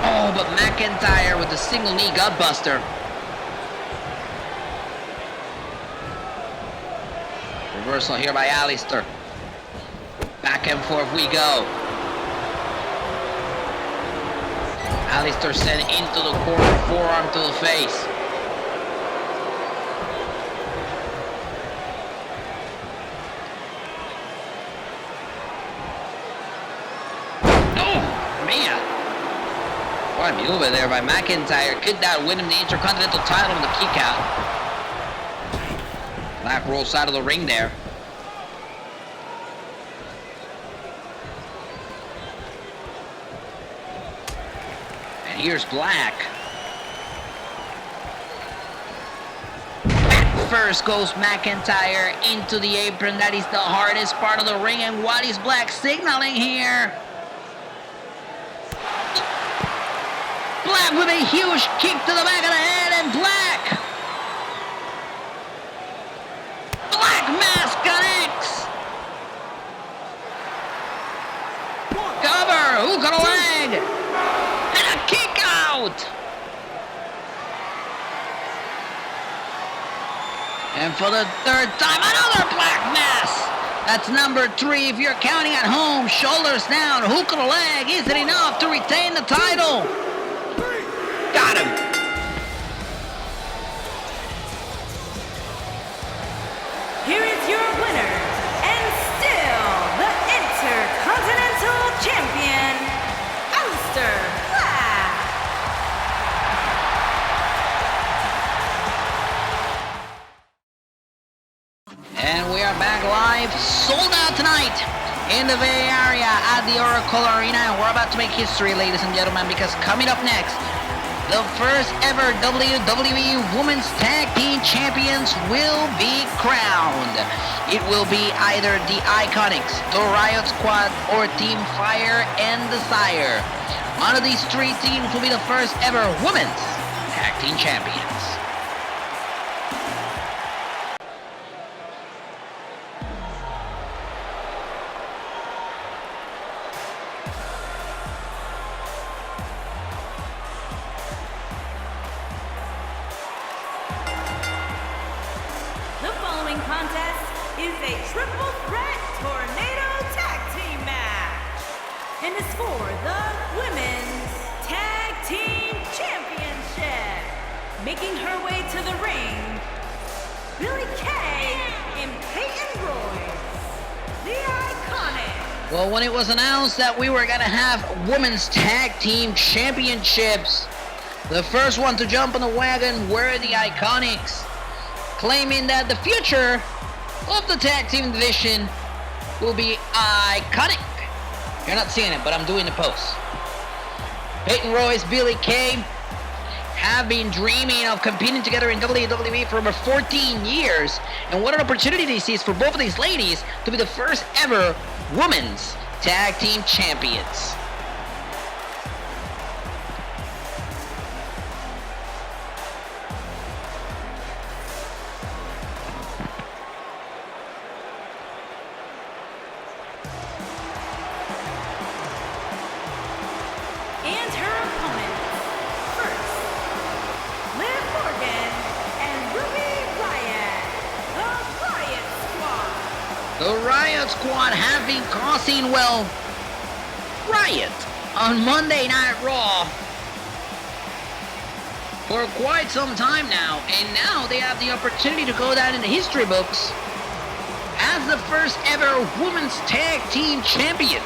S2: Oh, but McIntyre with the single knee gutbuster. Reversal here by Aleister. Back and forth we go. Aleister sent into the corner, forearm to the face. What a move there by McIntyre. Could that win him the Intercontinental title on the kick out? Black rolls out of the ring there. And here's Black. Back first goes McIntyre into the apron. That is the hardest part of the ring. And what is Black signaling here? Black with a huge kick to the back of the head, and Black mass connects. Cover, hook on a leg, and a kick out. And for the third time, another Black mass. That's number 3 if you're counting at home. Shoulders down, hook on a leg. Is it enough to retain the title? Got him.
S3: Here is your winner, and still the Intercontinental Champion, Aleister Black.
S2: And we are back live, sold out tonight in the Bay Area at the Oracle Arena. And we're about to make history, ladies and gentlemen, because coming up next, the first ever WWE Women's Tag Team Champions will be crowned. It will be either the IIconics, the Riott Squad, or Team Fire and Desire. One of these 3 teams will be the first ever Women's Tag Team Champions.
S3: Contest is a triple threat tornado tag team match, and it's for the Women's Tag Team Championship. Making her way to the ring, Billie Kay and Peyton Royce, the IIconics.
S2: Well, when it was announced that we were gonna have Women's Tag Team Championships, the first one to jump on the wagon were the IIconics, claiming that the future of the tag team division will be iconic. You're not seeing it, but I'm doing the post. Peyton Royce, Billie Kay have been dreaming of competing together in WWE for over 14 years. And what an opportunity this is for both of these ladies to be the first ever women's tag team champions. The Riott Squad have been causing, well, riot on Monday Night Raw for quite some time now, and now they have the opportunity to go down in the history books as the first ever Women's Tag Team Champions.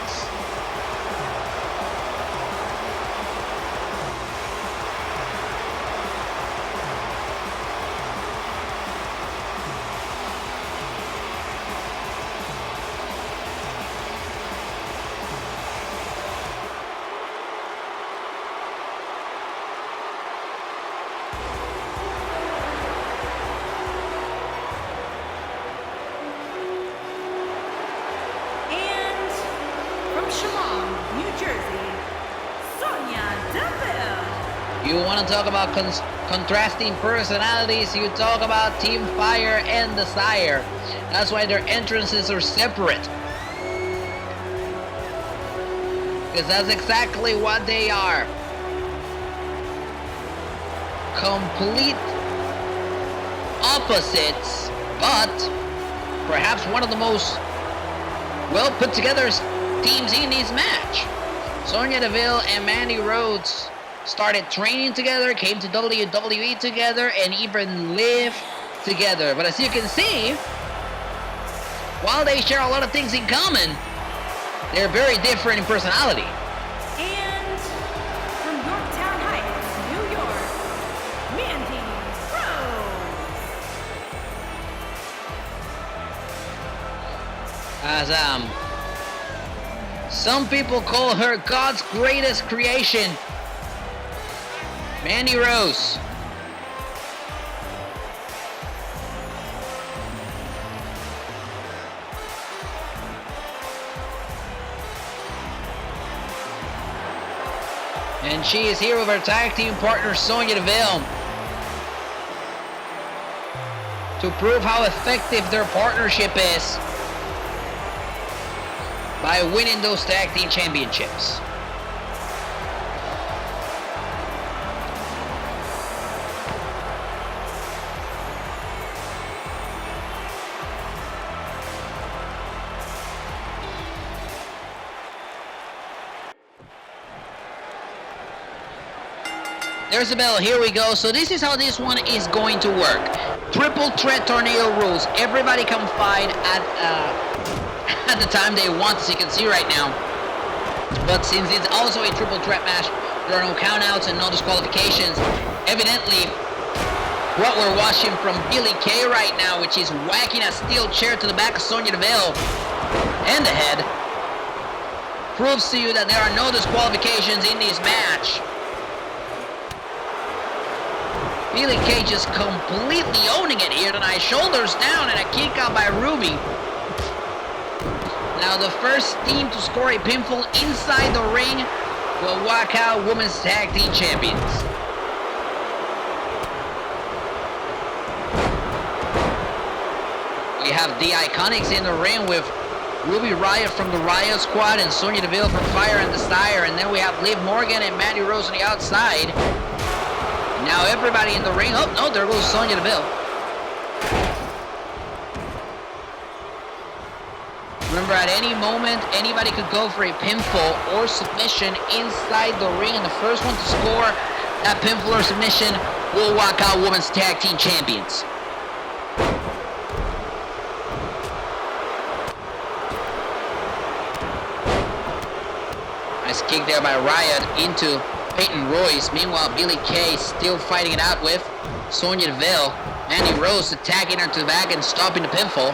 S2: You want to talk about contrasting personalities, you talk about Team Fire and Desire. That's why their entrances are separate. Because that's exactly what they are. Complete opposites, but perhaps one of the most well put together teams in this match. Sonya Deville and Mandy Rhodes started training together, came to WWE together, and even lived together. But as you can see, while they share a lot of things in common, they're very different in personality.
S3: And from Yorktown Heights, New York, Mandy Rose.
S2: As some people call her God's greatest creation, Mandy Rose. And she is here with her tag team partner Sonya Deville to prove how effective their partnership is by winning those tag team championships. There's the bell, here we go. So this is how this one is going to work. Triple threat tornado rules. Everybody can fight at the time they want, as you can see right now. But since it's also a triple threat match, there are no countouts and no disqualifications. Evidently, what we're watching from Billie Kay right now, which is whacking a steel chair to the back of Sonya Deville and the head, proves to you that there are no disqualifications in this match. Billie Kay just completely owning it here tonight. Shoulders down and a kick out by Ruby. Now the first team to score a pinfall inside the ring will walk out Women's Tag Team Champions. We have the IIconics in the ring with Ruby Riott from the Riott Squad and Sonya Deville from Fire and Desire. And then we have Liv Morgan and Mandy Rose on the outside. Now everybody in the ring. Oh, no, there goes Sonya Deville. Remember, at any moment, anybody could go for a pinfall or submission inside the ring. And the first one to score that pinfall or submission will walk out Women's Tag Team Champions. Nice kick there by Riott into Peyton Royce. Meanwhile, Billie Kay still fighting it out with Sonya Deville. Mandy Rose attacking her to the back and stopping the pinfall.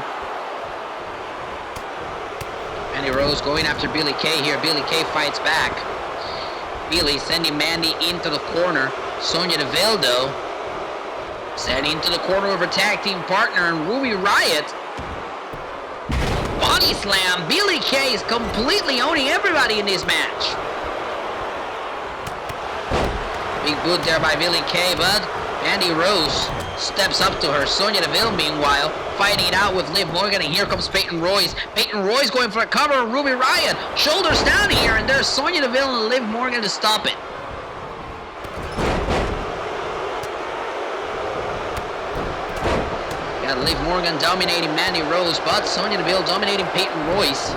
S2: Mandy Rose going after Billie Kay here. Billie Kay fights back. Billie sending Mandy into the corner. Sonya Deville, though, sending into the corner of her tag team partner and Ruby Riott. Body slam. Billie Kay is completely owning everybody in this match. Big boot there by Billie Kay, but Mandy Rose steps up to her. Sonya Deville, meanwhile, fighting it out with Liv Morgan, and here comes Peyton Royce. Peyton Royce going for a cover of Ruby Riott. Shoulders down here, and there's Sonya Deville and Liv Morgan to stop it. Got Liv Morgan dominating Mandy Rose, but Sonya Deville dominating Peyton Royce.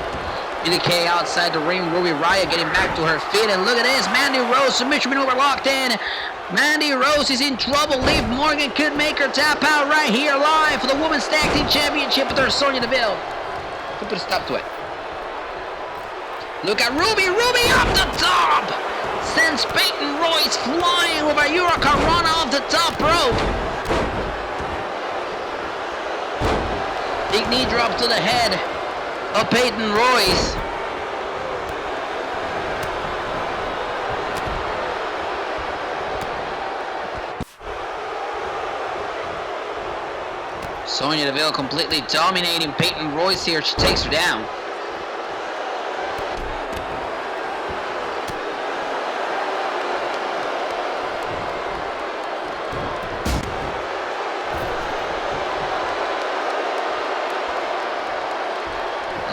S2: Billie Kay outside the ring, Ruby Riott getting back to her feet, and look at this, Mandy Rose, submission maneuver locked in. Mandy Rose is in trouble. Liv Morgan could make her tap out right here live for the Women's Tag Team Championship, but there's Sonya Deville. Could put a stop to it. Look at Ruby up the top! Sends Peyton Royce flying with a Hurricanrana off the top rope. Big knee drop to the head of Peyton Royce. Sonya Deville completely dominating Peyton Royce here. She takes her down.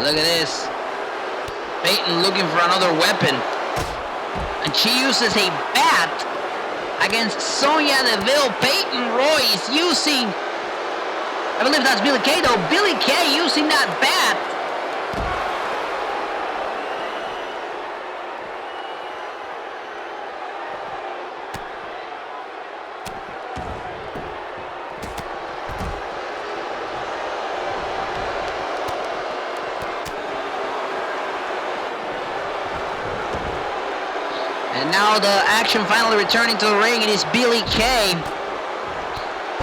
S2: Look at this. Peyton looking for another weapon. And she uses a bat against Sonya Deville. Peyton Royce using, I believe that's Billie Kay though. Billie Kay using that bat. now the action finally returning to the ring. It is Billie Kay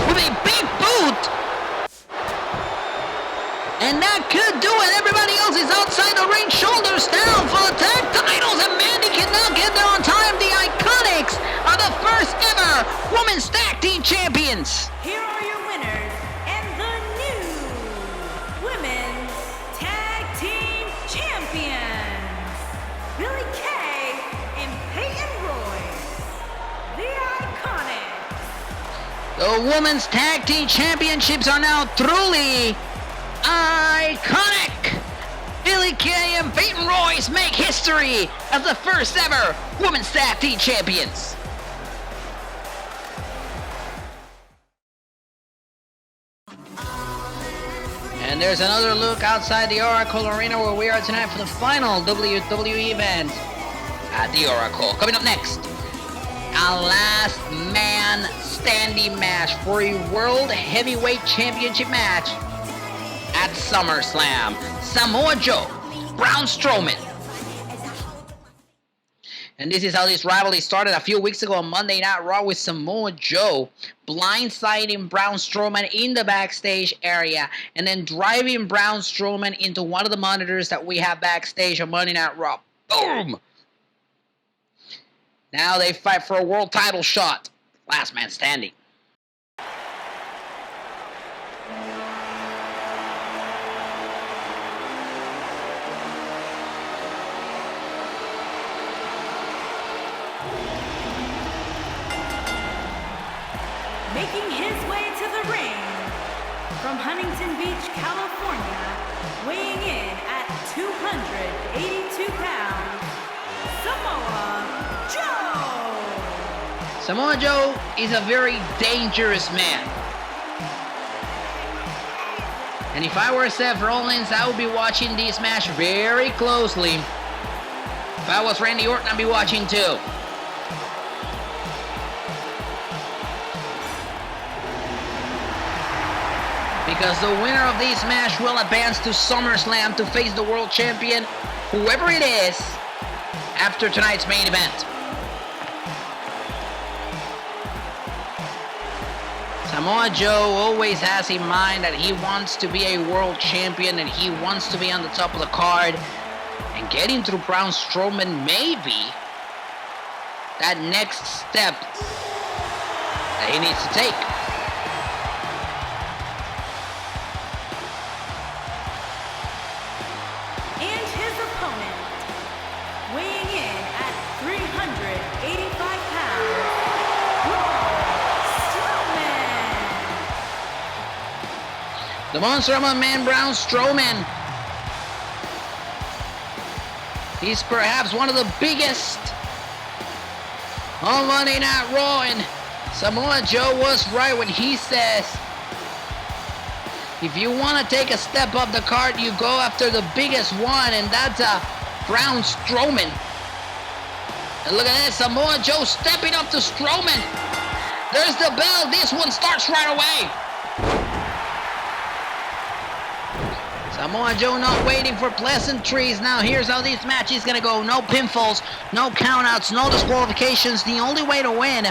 S2: with a big boot. And that could do it. Everybody else is outside the ring, shoulders down for the tag titles. And Mandy cannot get there on time. The IIconics are the first ever Women's Tag Team Champions.
S3: Here are your winners and the new Women's Tag Team Champions, Billie Kay and Peyton Royce, the IIconics.
S2: The Women's Tag Team Championships are now truly iconic. Billie Kay and Peyton Royce make history as the first ever Women's Tag Team Champions. And there's another look outside the Oracle Arena where we are tonight for the final WWE event at the Oracle. Coming up next, a last man standing match for a World Heavyweight Championship match at SummerSlam. Samoa Joe, Braun Strowman. And this is how this rivalry started a few weeks ago on Monday Night Raw with Samoa Joe blindsiding Braun Strowman in the backstage area and then driving Braun Strowman into one of the monitors that we have backstage on Monday Night Raw. Boom! Now they fight for a world title shot. Last man standing.
S3: Making his way to the ring from Huntington Beach, California, weighing in at 282 pounds, Samoa Joe.
S2: Samoa Joe is a very dangerous man. And if I were Seth Rollins, I would be watching this match very closely. If I was Randy Orton, I'd be watching too. Because the winner of this match will advance to SummerSlam to face the world champion, whoever it is, after tonight's main event. Samoa Joe always has in mind that he wants to be a world champion and he wants to be on the top of the card. And getting through Braun Strowman may be that next step that he needs to take. The Monster Among Men, Braun Strowman. He's perhaps one of the biggest on Monday Night Raw, and Samoa Joe was right when he says, if you want to take a step up the card, you go after the biggest one, and that's Braun Strowman. And look at this, Samoa Joe stepping up to Strowman. There's the bell. This one starts right away. Samoa Joe not waiting for pleasantries. Now here's how this match is going to go. No pinfalls, no countouts, no disqualifications. The only way to win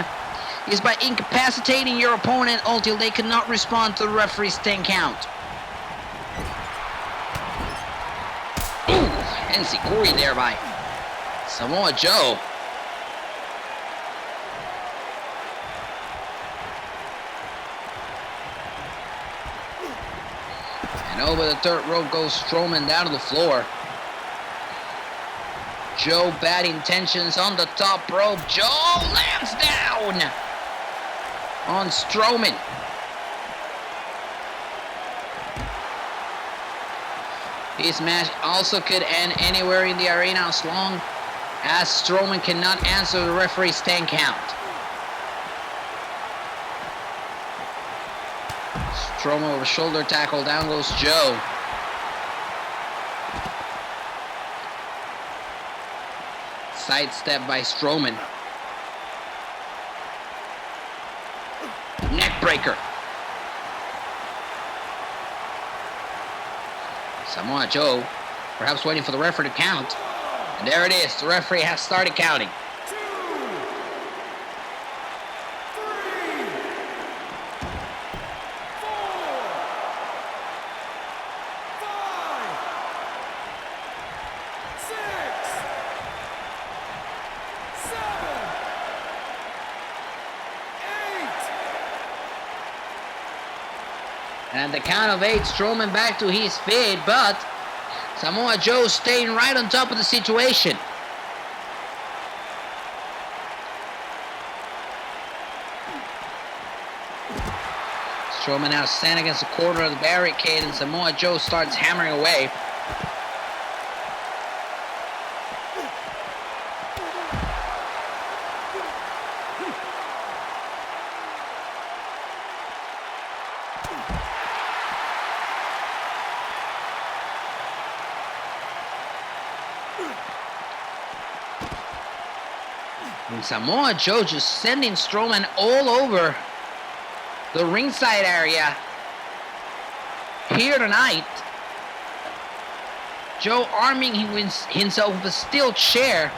S2: is by incapacitating your opponent until they cannot respond to the referee's 10 count. Ooh, enziguri there by Samoa Joe. And over the third rope goes Strowman down to the floor. Joe, bad intentions on the top rope. Joe lands down on Strowman. This match also could end anywhere in the arena as long as Strowman cannot answer the referee's 10 count. Strowman with a shoulder tackle, down goes Joe. Sidestep by Strowman. Neckbreaker. Samoa Joe perhaps waiting for the referee to count. And there it is, the referee has started counting. And at the count of 8, Strowman back to his feet, but Samoa Joe staying right on top of the situation. Strowman now standing against the corner of the barricade, and Samoa Joe starts hammering away. And Samoa Joe just sending Strowman all over the ringside area here tonight. Joe arming himself with a steel chair.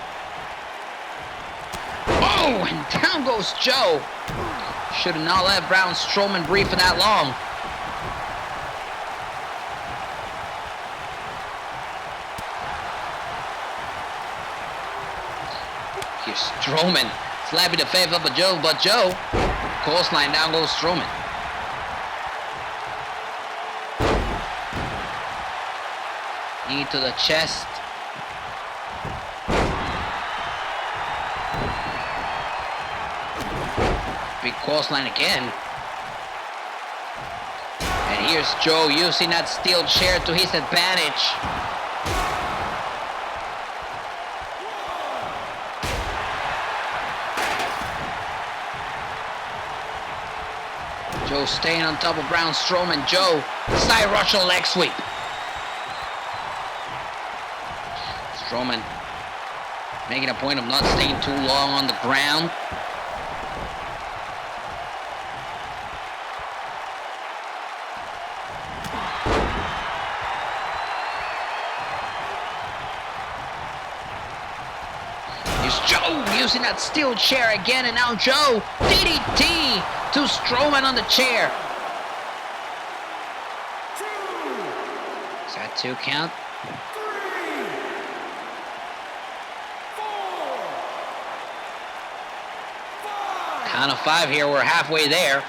S2: Oh, and down goes Joe. Should have not let Braun Strowman breathe for that long. Here's Strowman slapping the face up of Joe, but Joe, coastline, down goes Strowman. Knee to the chest. Big coastline again. And here's Joe using that steel chair to his advantage. Joe staying on top of Braun Strowman. Joe, side Russian leg sweep. Strowman making a point of not staying too long on the ground. Here's Joe using that steel chair again, and now Joe, DDT to Strowman on the chair. Is that 2 count?
S4: 3, 4, 5,
S2: Count of 5 here, we're halfway there.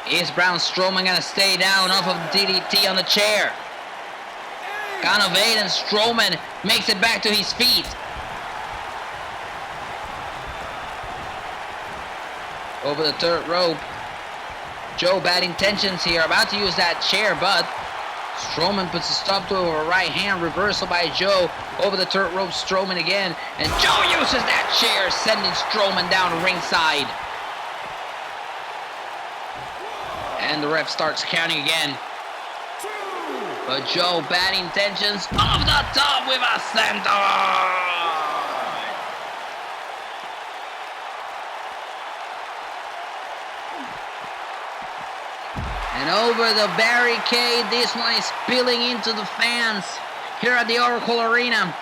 S4: 6,
S2: Is Braun Strowman gonna stay down off of the DDT on the chair?
S4: 8,
S2: Count of 8, and Strowman makes it back to his feet. Over the third rope. Joe, bad intentions here, about to use that chair, but Strowman puts a stop to a right hand reversal by Joe. Over the third rope, Strowman again, and Joe uses that chair, sending Strowman down ringside. And the ref starts counting again.
S4: 2,
S2: But Joe, bad intentions, off the top with a center. And over the barricade, this one is spilling into the fans here at the Oracle Arena.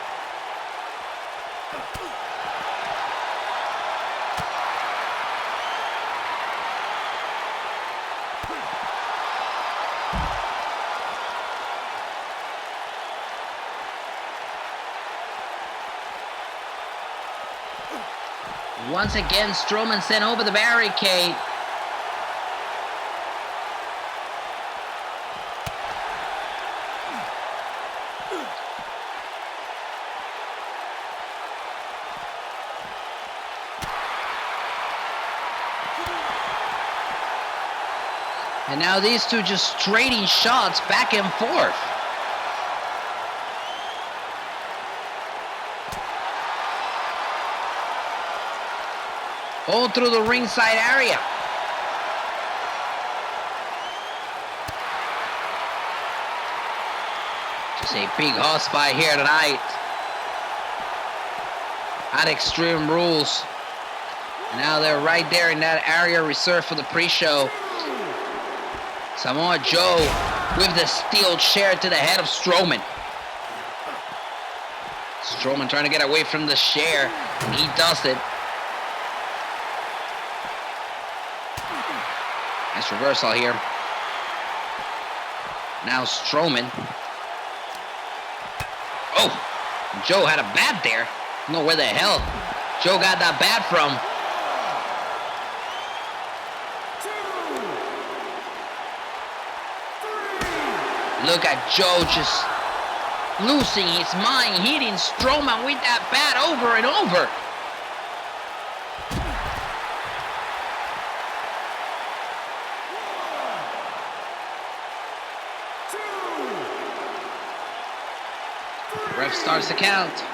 S2: Once again, Strowman sent over the barricade. And now these two just trading shots back and forth. All through the ringside area. Just a big house fight here tonight at Extreme Rules. And now they're right there in that area reserved for the pre-show. Samoa Joe with the steel chair to the head of Strowman. Strowman trying to get away from the chair, and he does it. Nice reversal here. Now Strowman. Oh, Joe had a bat there. I don't know where the hell Joe got that bat from. Look at Joe just losing his mind, hitting Strowman with that bat over and over. Ref starts the count.
S4: 4, 5,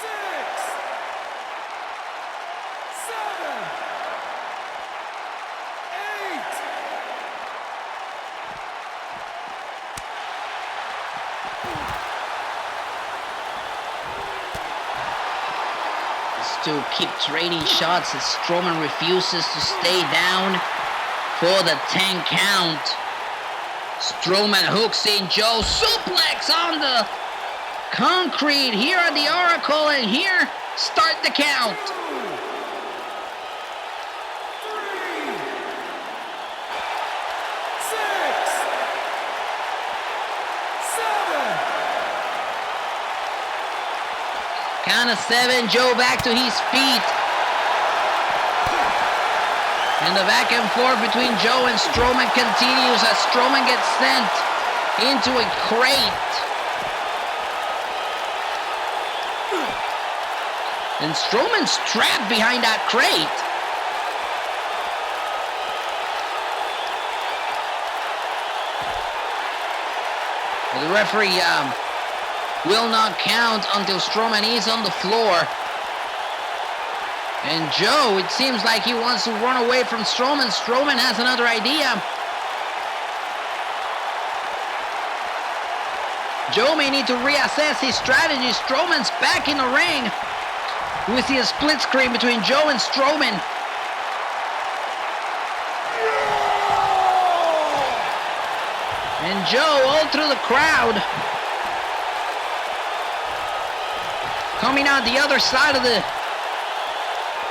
S4: 6, 7, 8.
S2: To keep trading shots as Strowman refuses to stay down for the 10 count. Strowman hooks in Joe, suplex on the concrete here at the Oracle, and here start the count.
S4: 3, 6, 7.
S2: Count of 7, Joe back to his feet. And the back and forth between Joe and Strowman continues as Strowman gets sent into a crate. And Strowman's trapped behind that crate. The referee will not count until Strowman is on the floor. And Joe, it seems like he wants to run away from Strowman. Strowman has another idea. Joe may need to reassess his strategy. Strowman's back in the ring. We see a split screen between Joe and Strowman. And Joe all through the crowd. Coming out the other side of the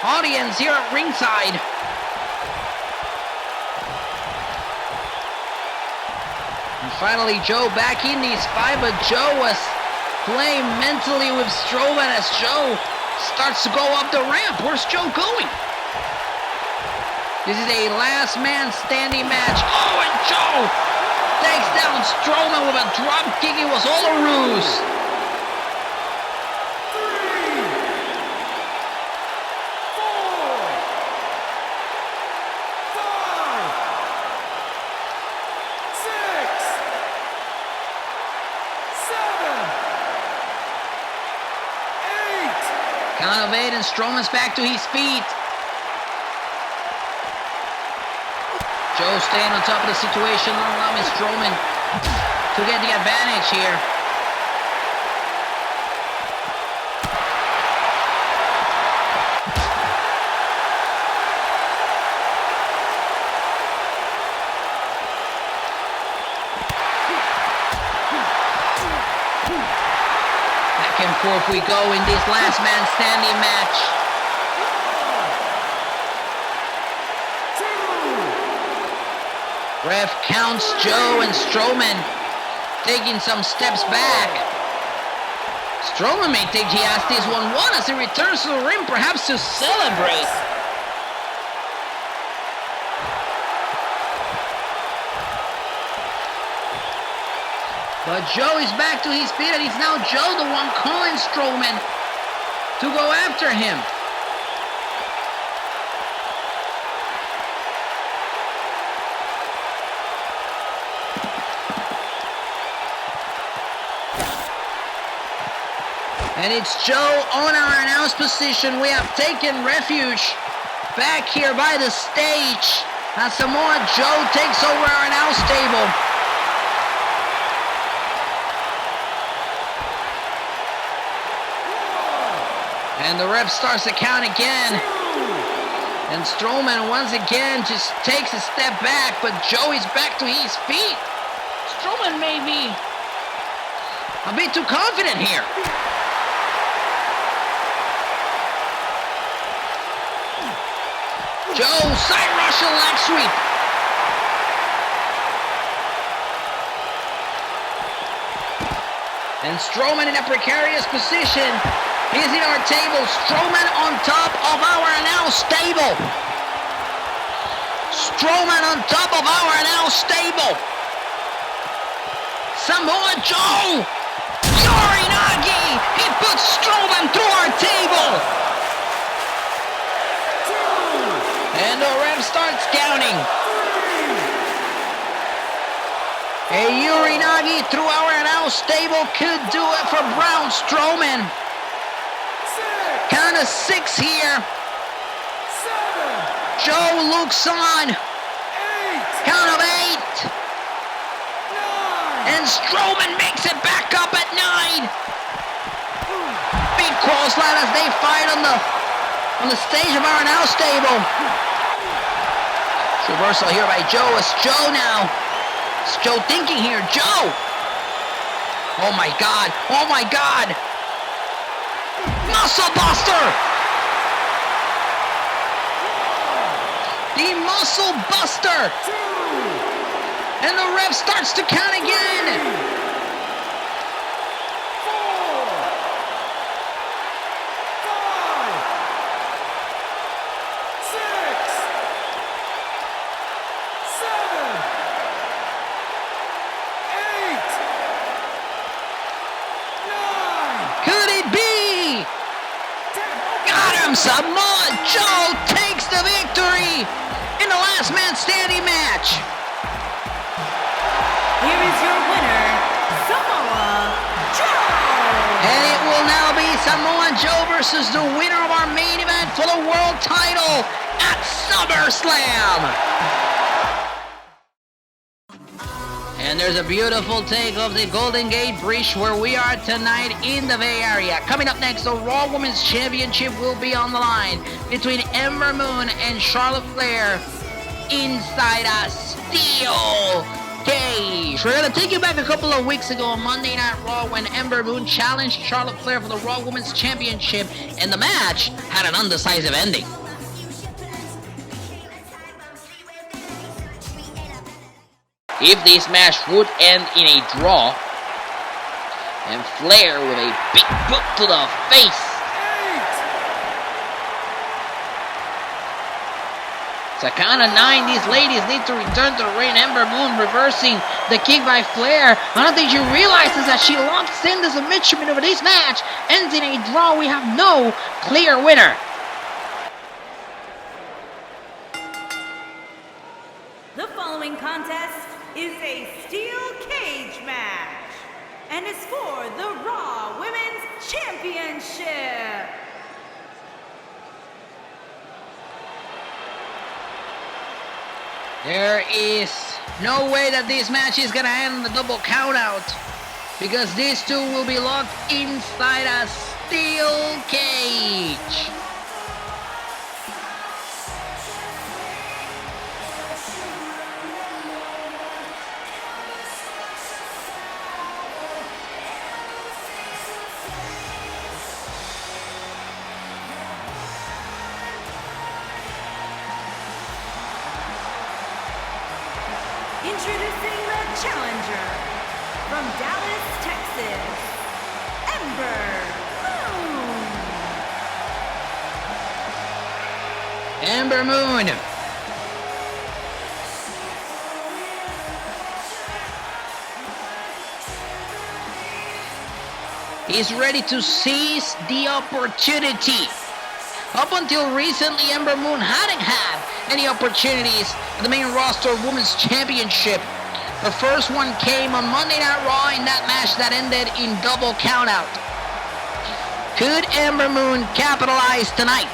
S2: audience here at ringside. And finally, Joe back in his fight, but Joe was playing mentally with Strowman as Joe starts to go up the ramp. Where's Joe going? This is a last man standing match. Oh, and Joe takes down Strowman with a drop kick. It was all a ruse. 8, and Strowman's back to his feet. Joe staying on top of the situation, not allowing Strowman to get the advantage here. Back and forth we go in this last man standing match.
S4: 2.
S2: Ref counts Joe and Strowman taking some steps back. Strowman may think he has this one won as he returns to the ring, perhaps to celebrate. But Joe is back to his feet, and it's now Joe the one calling Strowman to go after him. And it's Joe on our announce position. We have taken refuge back here by the stage as Samoa Joe takes over our announce table. And the ref starts the count again. And Strowman once again just takes a step back, but Joe is back to his feet. Strowman may be a bit too confident here. Joe, side Russian leg sweep. And Strowman in a precarious position is in our table. Strowman on top of our announced table. Strowman on top of our announced table. Samoa Joe. Urinagi. He puts Strowman through our table. And the ref starts counting. A Urinagi through our announced table could do it for Braun Strowman. Count of 6 here.
S4: 7.
S2: Joe looks on.
S4: 8.
S2: Count of 8.
S4: 9.
S2: And Strowman makes it back up at 9. Big clothesline as they fight on the stage of our announced table. Reversal here by Joe. It's Joe now. It's Joe thinking here. Joe! Oh my God. Oh my God. Muscle Buster! The Muscle Buster!
S4: 2.
S2: And the ref starts to count again.
S4: 4. 5. 6. 7. 8. 9.
S2: Could it be?
S4: 10.
S2: Got him! Samoa Joe takes the victory in the last man standing match.
S3: Here is your winner, Samoa Joe.
S2: And it will now be Samoa Joe versus the winner of our main event for the world title at SummerSlam. And there's a beautiful take of the Golden Gate Bridge where we are tonight in the Bay Area. Coming up next, the Raw Women's Championship will be on the line between Ember Moon and Charlotte Flair inside a steel cage. We're going to take you back a couple of weeks ago on Monday Night Raw when Ember Moon challenged Charlotte Flair for the Raw Women's Championship, and the match had an undecisive ending. If this match would end in a draw, and Flair with a big boot to the face.
S4: 8.
S2: It's a count of 9. These ladies need to return to the ring. Ember Moon reversing the kick by Flair. I don't think she realizes that she locks in the submission maneuver. This match ends in a draw. We have no clear winner.
S3: The following contest is a steel cage match and is for the Raw Women's Championship.
S2: There is no way that this match is gonna end in the double countout because these two will be locked inside a steel cage.
S3: Introducing the challenger from Dallas, Texas, Ember Moon.
S2: Ember Moon. He's ready to seize the opportunity. Up until recently, Ember Moon hadn't had any opportunities at the main roster Women's Championship. The first one came on Monday Night Raw in that match that ended in double countout. Could Ember Moon capitalize tonight?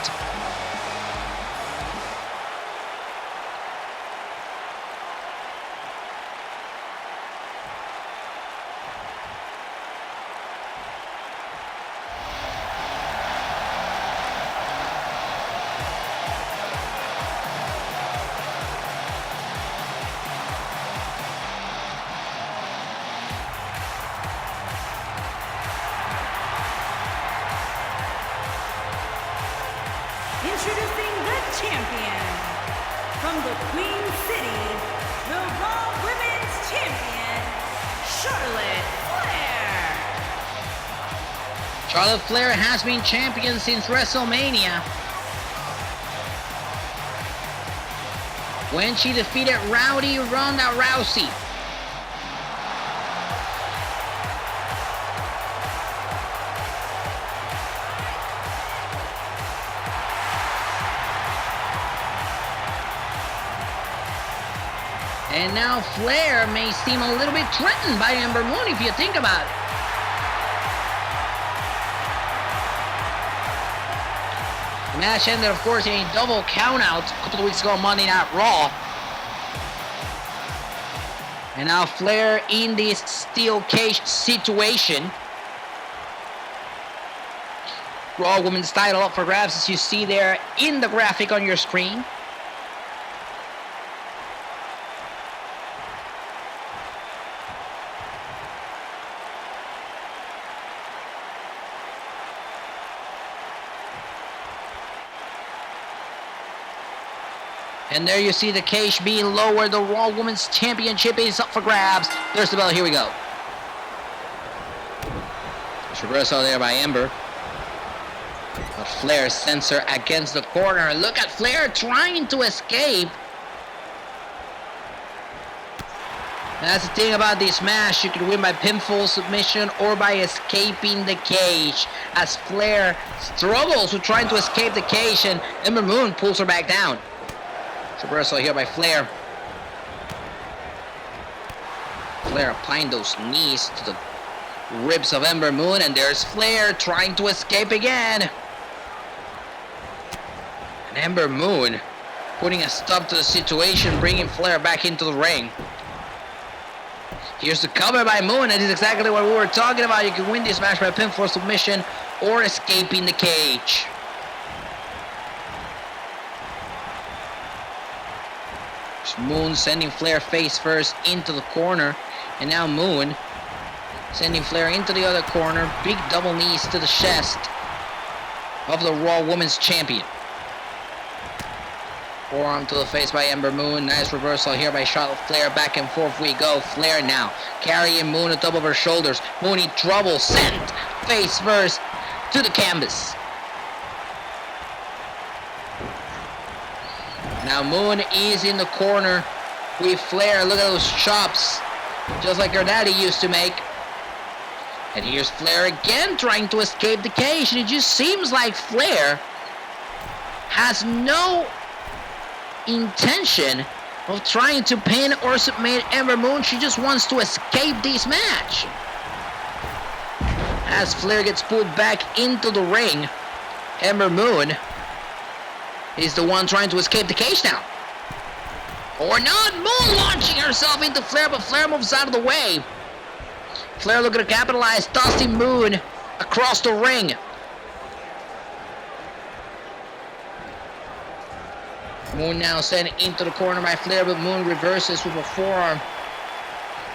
S3: Introducing the champion from the Queen City, the Raw Women's Champion, Charlotte Flair.
S2: Charlotte Flair has been champion since WrestleMania, when she defeated Rowdy Ronda Rousey. And now Flair may seem a little bit threatened by Ember Moon if you think about it. The match ended, of course, in a double countout a couple of weeks ago on Monday Night Raw. And now Flair in this steel cage situation. Raw Women's title up for grabs, as you see there in the graphic on your screen. And there you see the cage being lowered. The Raw Women's Championship is up for grabs. There's the bell. Here we go. Reversal there by Ember. But Flair sends her against the corner. Look at Flair trying to escape. And that's the thing about this match. You can win by pinfall submission or by escaping the cage. As Flair struggles with trying to escape the cage, and Ember Moon pulls her back down. Reversal here by Flair. Flair applying those knees to the ribs of Ember Moon, and there's Flair trying to escape again. And Ember Moon putting a stop to the situation, bringing Flair back into the ring. Here's the cover by Moon. That is exactly what we were talking about. You can win this match by pinfall submission or escaping the cage. Moon sending Flair face first into the corner, and now Moon sending Flair into the other corner. Big double knees to the chest of the Raw Women's Champion. Forearm to the face by Ember Moon. Nice reversal here by Charlotte Flair. Back and forth we go. Flair now carrying Moon on top of her shoulders. Moon in trouble. Sent face first to the canvas. Now Moon is in the corner with Flair. Look at those chops, just like her daddy used to make. And here's Flair again trying to escape the cage. And it just seems like Flair has no intention of trying to pin or submit Ember Moon. She just wants to escape this match. As Flair gets pulled back into the ring, Ember Moon is the one trying to escape the cage now. Or not. Moon launching herself into Flair, but Flair moves out of the way. Flair looking to capitalize, tossing Moon across the ring. Moon now sent into the corner by Flair, but Moon reverses with a forearm.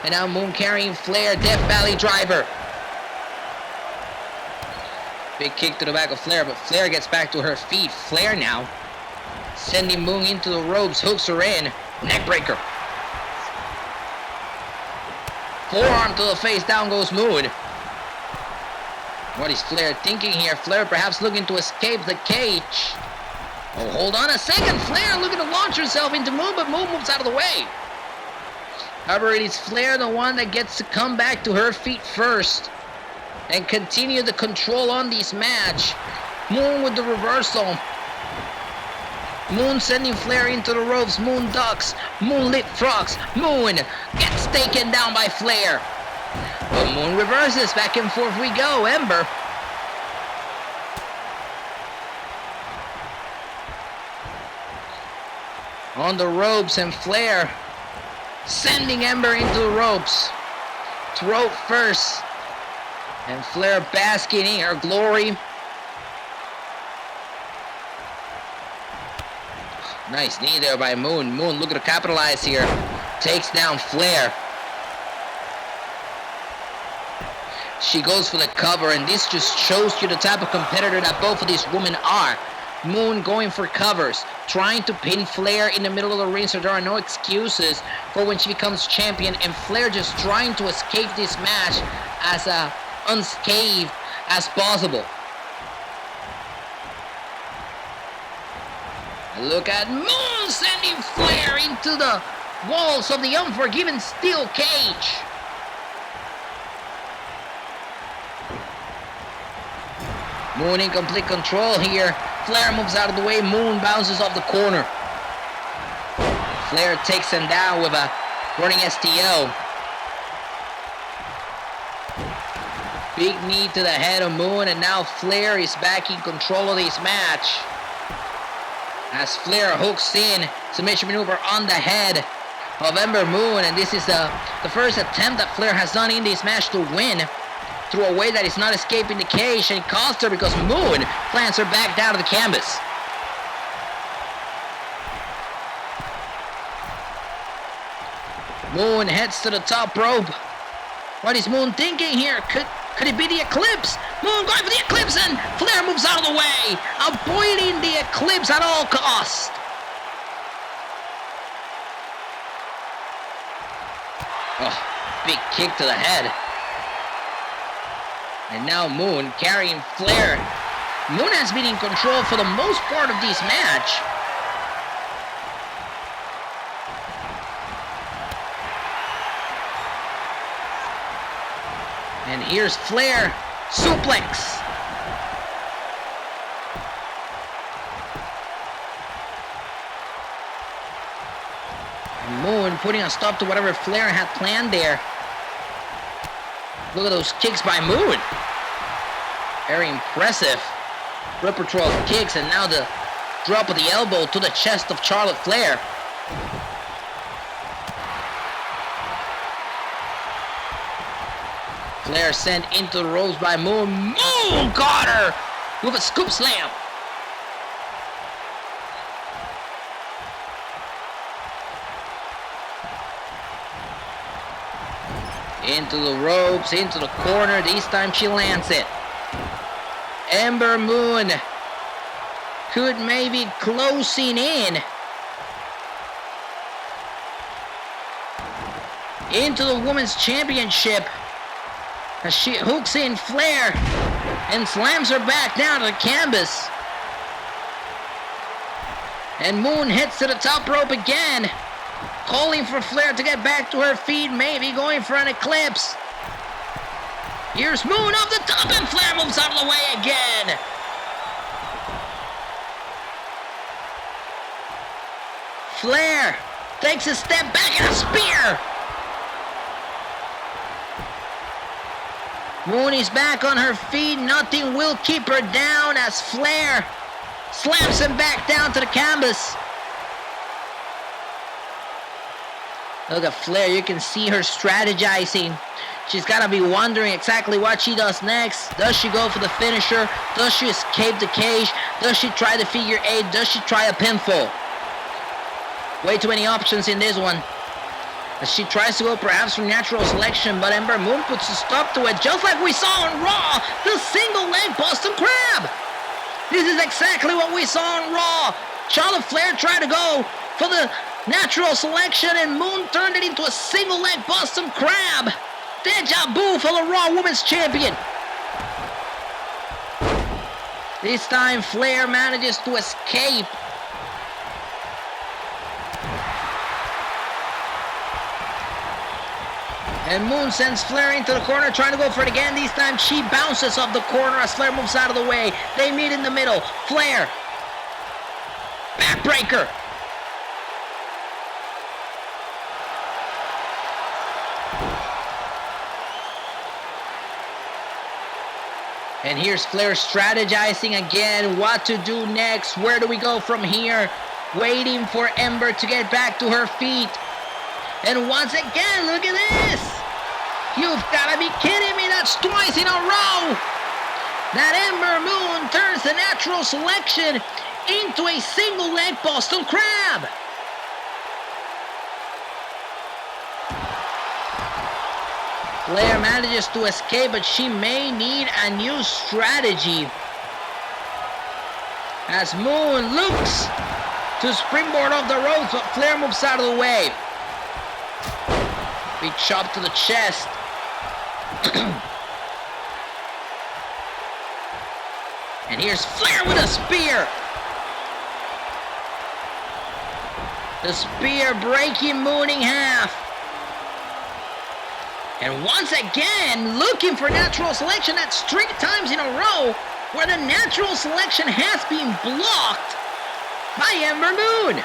S2: And now Moon carrying Flair, Death Valley driver. Big kick to the back of Flair, but Flair gets back to her feet. Flair now sending Moon into the ropes, hooks her in, neckbreaker. Forearm to the face, down goes Moon. What is Flair thinking here? Flair perhaps looking to escape the cage. Oh, hold on a second. Flair looking to launch herself into Moon, but Moon moves out of the way. However, it is Flair the one that gets to come back to her feet first and continue the control on this match. Moon with the reversal. Moon sending Flair into the ropes. Moon ducks. Moon leapfrogs. Moon gets taken down by Flair. But Moon reverses. Back and forth we go. Ember. On the ropes, and Flair sending Ember into the ropes. Throat first. And Flair basking in her glory. Nice knee there by Moon. Moon looking to capitalize here. Takes down Flair. She goes for the cover, and this just shows you the type of competitor that both of these women are. Moon going for covers, trying to pin Flair in the middle of the ring so there are no excuses for when she becomes champion, and Flair just trying to escape this match as a unscathed as possible. Look at Moon sending Flair into the walls of the Unforgiven steel cage. Moon in complete control here. Flair moves out of the way. Moon bounces off the corner. Flair takes him down with a running STO. Big knee to the head of Moon, and now Flair is back in control of this match. As Flair hooks in, submission maneuver on the head of Ember Moon, and this is the first attempt that Flair has done in this match to win through a way that is not escaping the cage, and it cost her because Moon plants her back down to the canvas. Moon heads to the top rope. What is Moon thinking here? Could it be the Eclipse? Moon going for the Eclipse, and Flair moves out of the way, avoiding the Eclipse at all costs. Oh, big kick to the head. And now Moon carrying Flair. Moon has been in control for the most part of this match. And here's Flair, suplex. Moon putting a stop to whatever Flair had planned there. Look at those kicks by Moon. Very impressive repertoire of kicks, and now the drop of the elbow to the chest of Charlotte Flair. Flair sent into the ropes by Moon. Moon got her with a scoop slam. Into the ropes, into the corner. This time she lands it. Ember Moon could maybe closing in. Into the Women's Championship. As she hooks in Flair and slams her back down to the canvas. And Moon hits to the top rope again, calling for Flair to get back to her feet, maybe going for an Eclipse. Here's Moon off the top, and Flair moves out of the way again. Flair takes a step back and a spear. Moon is back on her feet. Nothing will keep her down as Flair slams him back down to the canvas. Look at Flair. You can see her strategizing. She's got to be wondering exactly what she does next. Does she go for the finisher? Does she escape the cage? Does she try the figure eight? Does she try a pinfall? Way too many options in this one. As she tries to go perhaps for natural selection, but Ember Moon puts a stop to it, just like we saw on Raw, the single leg Boston Crab. This is exactly what we saw on Raw. Charlotte Flair tried to go for the natural selection, and Moon turned it into a single leg Boston Crab. Deja vu for the Raw Women's Champion. This time Flair manages to escape. And Moon sends Flair into the corner, trying to go for it again. This time she bounces off the corner as Flair moves out of the way. They meet in the middle. Flair. Backbreaker. And here's Flair strategizing again. What to do next? Where do we go from here? Waiting for Ember to get back to her feet. And once again, look at this! You've got to be kidding me, that's twice in a row! That Ember Moon turns the natural selection into a single leg Boston Crab! Flair manages to escape, but she may need a new strategy. As Moon looks to springboard off the ropes, but Flair moves out of the way. Big chop to the chest. And here's Flair with a spear. The spear breaking Moon in half. And once again, looking for natural selection. That's 3 times in a row where the natural selection has been blocked by Ember Moon.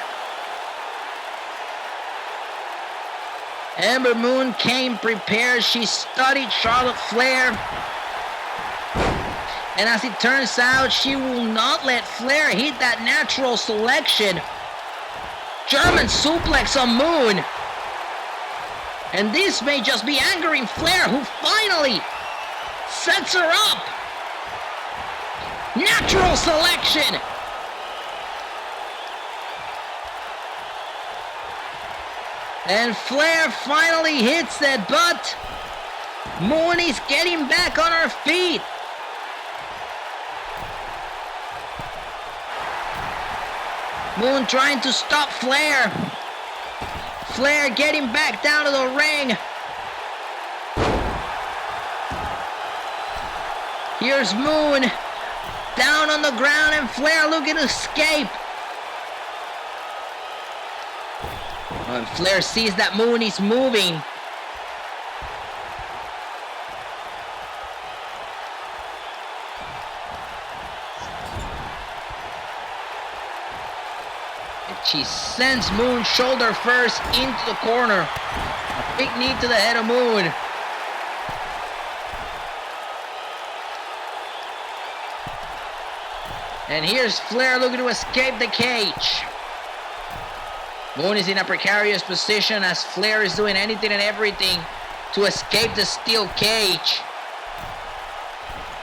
S2: Ember Moon came prepared. She studied Charlotte Flair. And as it turns out, she will not let Flair hit that natural selection. German suplex on Moon. And this may just be angering Flair, who finally sets her up. Natural selection. And Flair finally hits it, but Moon is getting back on her feet. Moon trying to stop Flair. Flair getting back down to the ring. Here's Moon down on the ground and Flair looking to escape. When Flair sees that Moon is moving, she sends Moon shoulder first into the corner. A big knee to the head of Moon. And here's Flair looking to escape the cage. Moon is in a precarious position as Flair is doing anything and everything to escape the steel cage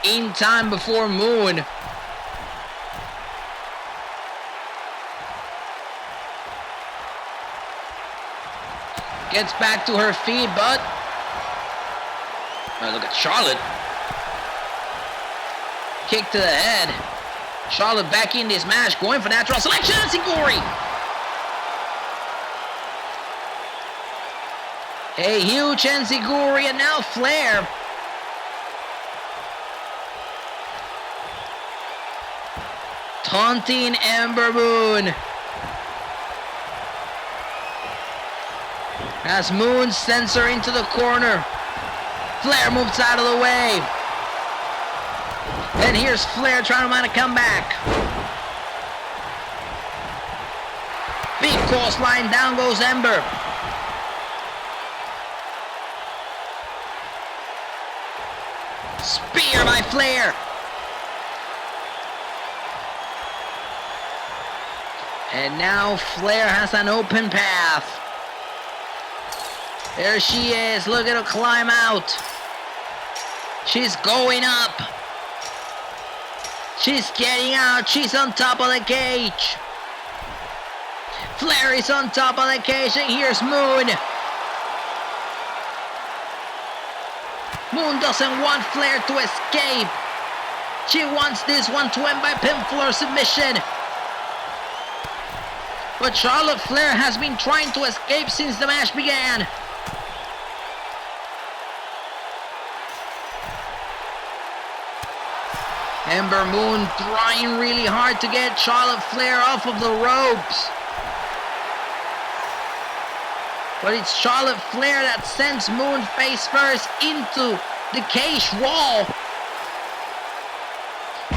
S2: in time before Moon. Gets back to her feet, but look at Charlotte. Kick to the head. Charlotte back in this match, going for natural selection. Enzuigiri. A huge Enzuigiri, and now Flair. Taunting Ember Moon. As Moon sends her into the corner. Flair moves out of the way. And here's Flair trying to mount a comeback. Big clothesline, down goes Ember. Spear by Flair. And now Flair has an open path. There she is, look at her climb out. She's going up. She's getting out, she's on top of the cage. Flair is on top of the cage, and here's Moon. Moon doesn't want Flair to escape. She wants this one to end by pinfall or submission. But Charlotte Flair has been trying to escape since the match began. Ember Moon trying really hard to get Charlotte Flair off of the ropes. But it's Charlotte Flair that sends Moon face first into the cage wall.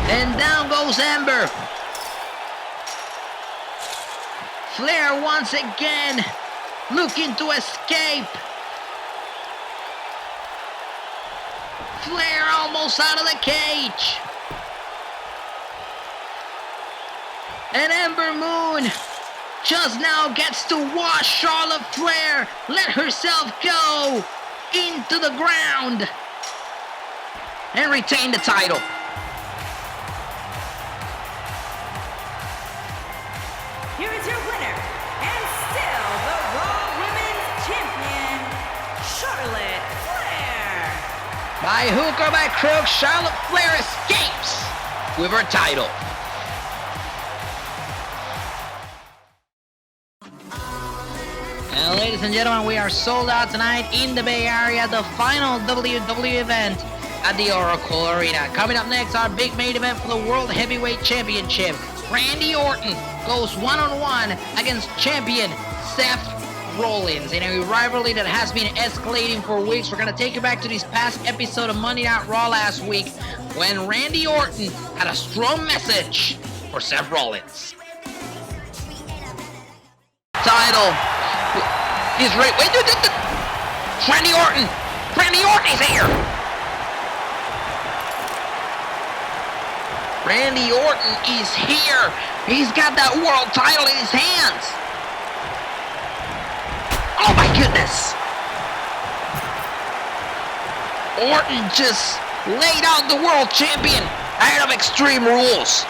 S2: And down goes Ember. Flair once again looking to escape. Flair almost out of the cage. And Ember Moon just now gets to watch Charlotte Flair let herself go into the ground and retain the title.
S3: Here is your winner, and still the Raw Women's Champion, Charlotte Flair.
S2: By hook or by crook, Charlotte Flair escapes with her title. Ladies and gentlemen, we are sold out tonight in the Bay Area. The final WWE event at the Oracle Arena. Coming up next, our big main event for the World Heavyweight Championship. Randy Orton goes one-on-one against champion Seth Rollins in a rivalry that has been escalating for weeks. We're going to take you back to this past episode of Monday Night Raw last week when Randy Orton had a strong message for Seth Rollins. Title is ready. Wait, Randy Orton! Randy Orton is here! Randy Orton is here! He's got that world title in his hands! Oh my goodness! Orton just laid out the world champion ahead of Extreme Rules.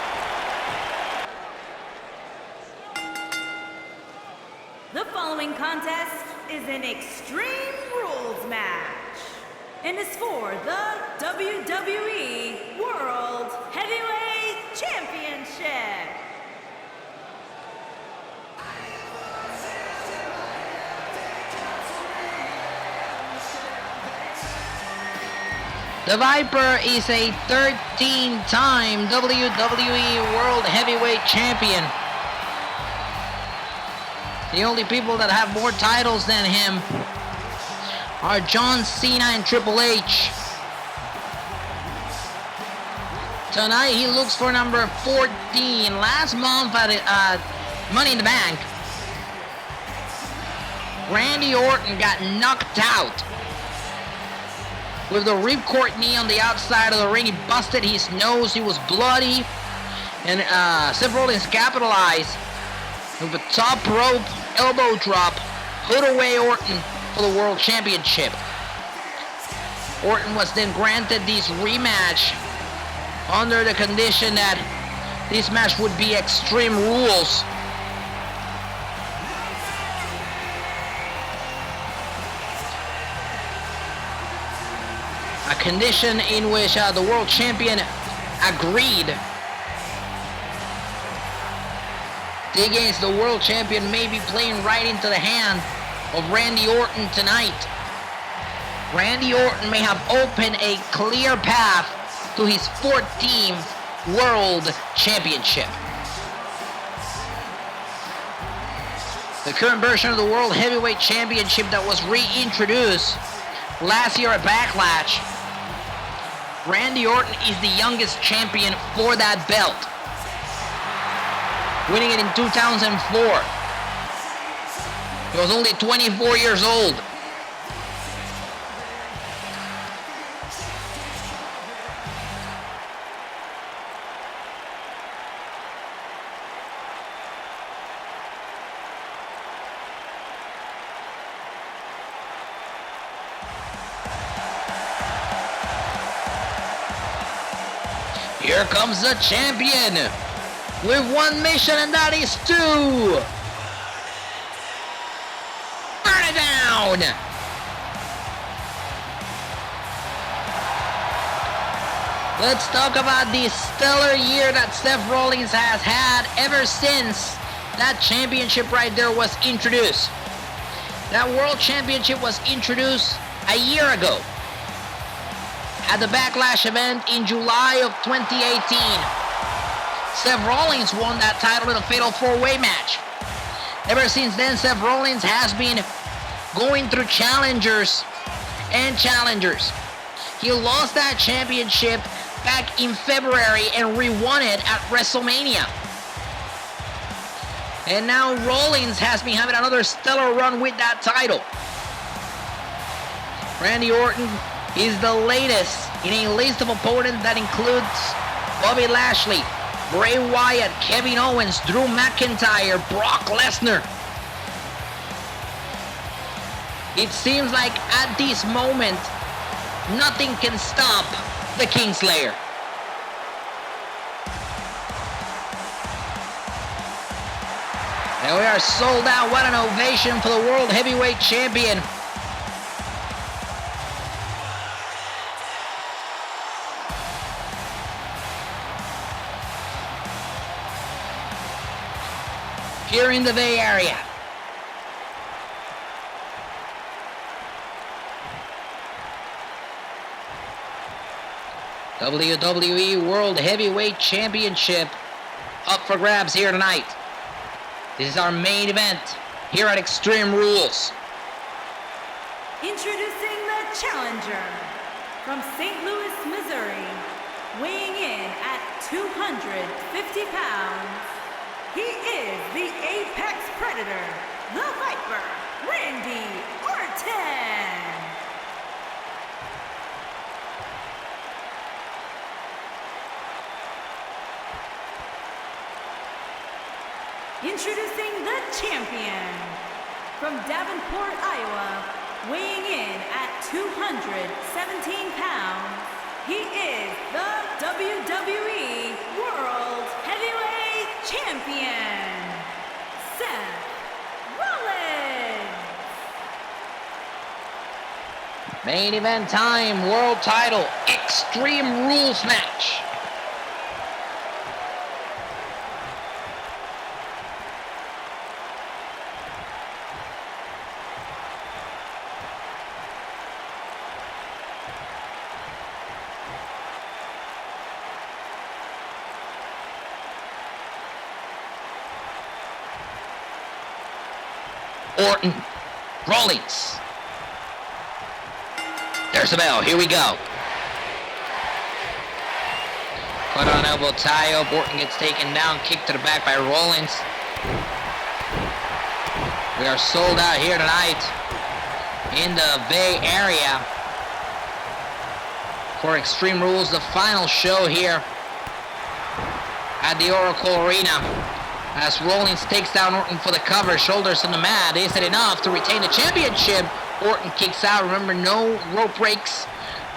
S3: The following contest is an Extreme Rules match and is for the WWE World Heavyweight Championship.
S2: The Viper is a 13-time WWE World Heavyweight Champion. The only people that have more titles than him are John Cena and Triple H. Tonight he looks for number 14. Last month at Money in the Bank, Randy Orton got knocked out with the ripcord knee on the outside of the ring. He busted his nose, he was bloody, and Seth Rollins capitalized with a top rope elbow drop, put away Orton for the World Championship. Orton was then granted this rematch under the condition that this match would be Extreme Rules. A condition in which the world champion agreed. Against the world champion may be playing right into the hand of Randy Orton tonight. Randy Orton may have opened a clear path to his 14th World Championship. The current version of the World Heavyweight Championship that was reintroduced last year at Backlash, Randy Orton is the youngest champion for that belt, winning it in 2004. He was only 24 years old. Here comes the champion with one mission, and that is to burn it down. Let's talk about the stellar year that Seth Rollins has had ever since that championship right there was introduced. That World Championship was introduced a year ago at the Backlash event in July of 2018. Seth Rollins won that title in a fatal four-way match. Ever since then, Seth Rollins has been going through challengers and challengers. He lost that championship back in February and re-won it at WrestleMania. And now Rollins has been having another stellar run with that title. Randy Orton is the latest in a list of opponents that includes Bobby Lashley, Bray Wyatt, Kevin Owens, Drew McIntyre, Brock Lesnar. It seems like at this moment, nothing can stop the Kingslayer. And we are sold out. What an ovation for the World Heavyweight Champion. Here in the Bay Area. WWE World Heavyweight Championship up for grabs here tonight. This is our main event here at Extreme Rules.
S3: Introducing the challenger from St. Louis, Missouri, weighing in at 250 pounds. He is the Apex Predator, the Viper, Randy Orton. Introducing the champion from Davenport, Iowa, weighing in at 217 pounds. He is the WWE World Heavyweight Champion, Seth Rollins.
S2: Main event time, world title, Extreme Rules match. Orton, Rollins. There's the bell, here we go. Put on elbow tie up, Orton gets taken down, kick to the back by Rollins. We are sold out here tonight in the Bay Area for Extreme Rules, the final show here at the Oracle Arena. As Rollins takes down Orton for the cover, shoulders on the mat. Is it enough to retain the championship? Orton kicks out. Remember, no rope breaks,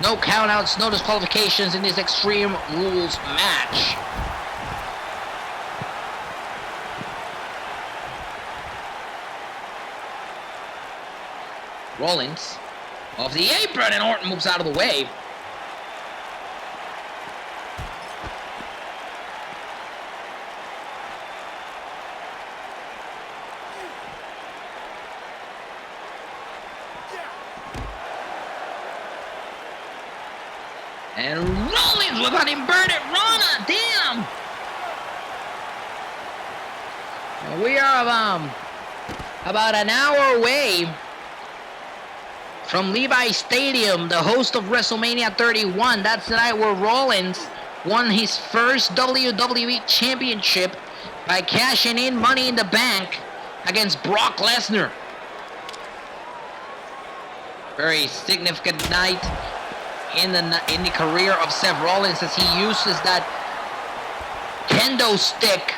S2: no countouts, no disqualifications in this Extreme Rules match. Rollins off the apron, and Orton moves out of the way. And Rollins with an inverted Rana, damn! We are about an hour away from Levi Stadium, the host of WrestleMania 31. That's the night where Rollins won his first WWE Championship by cashing in Money in the Bank against Brock Lesnar. Very significant night in the career of Seth Rollins, as he uses that kendo stick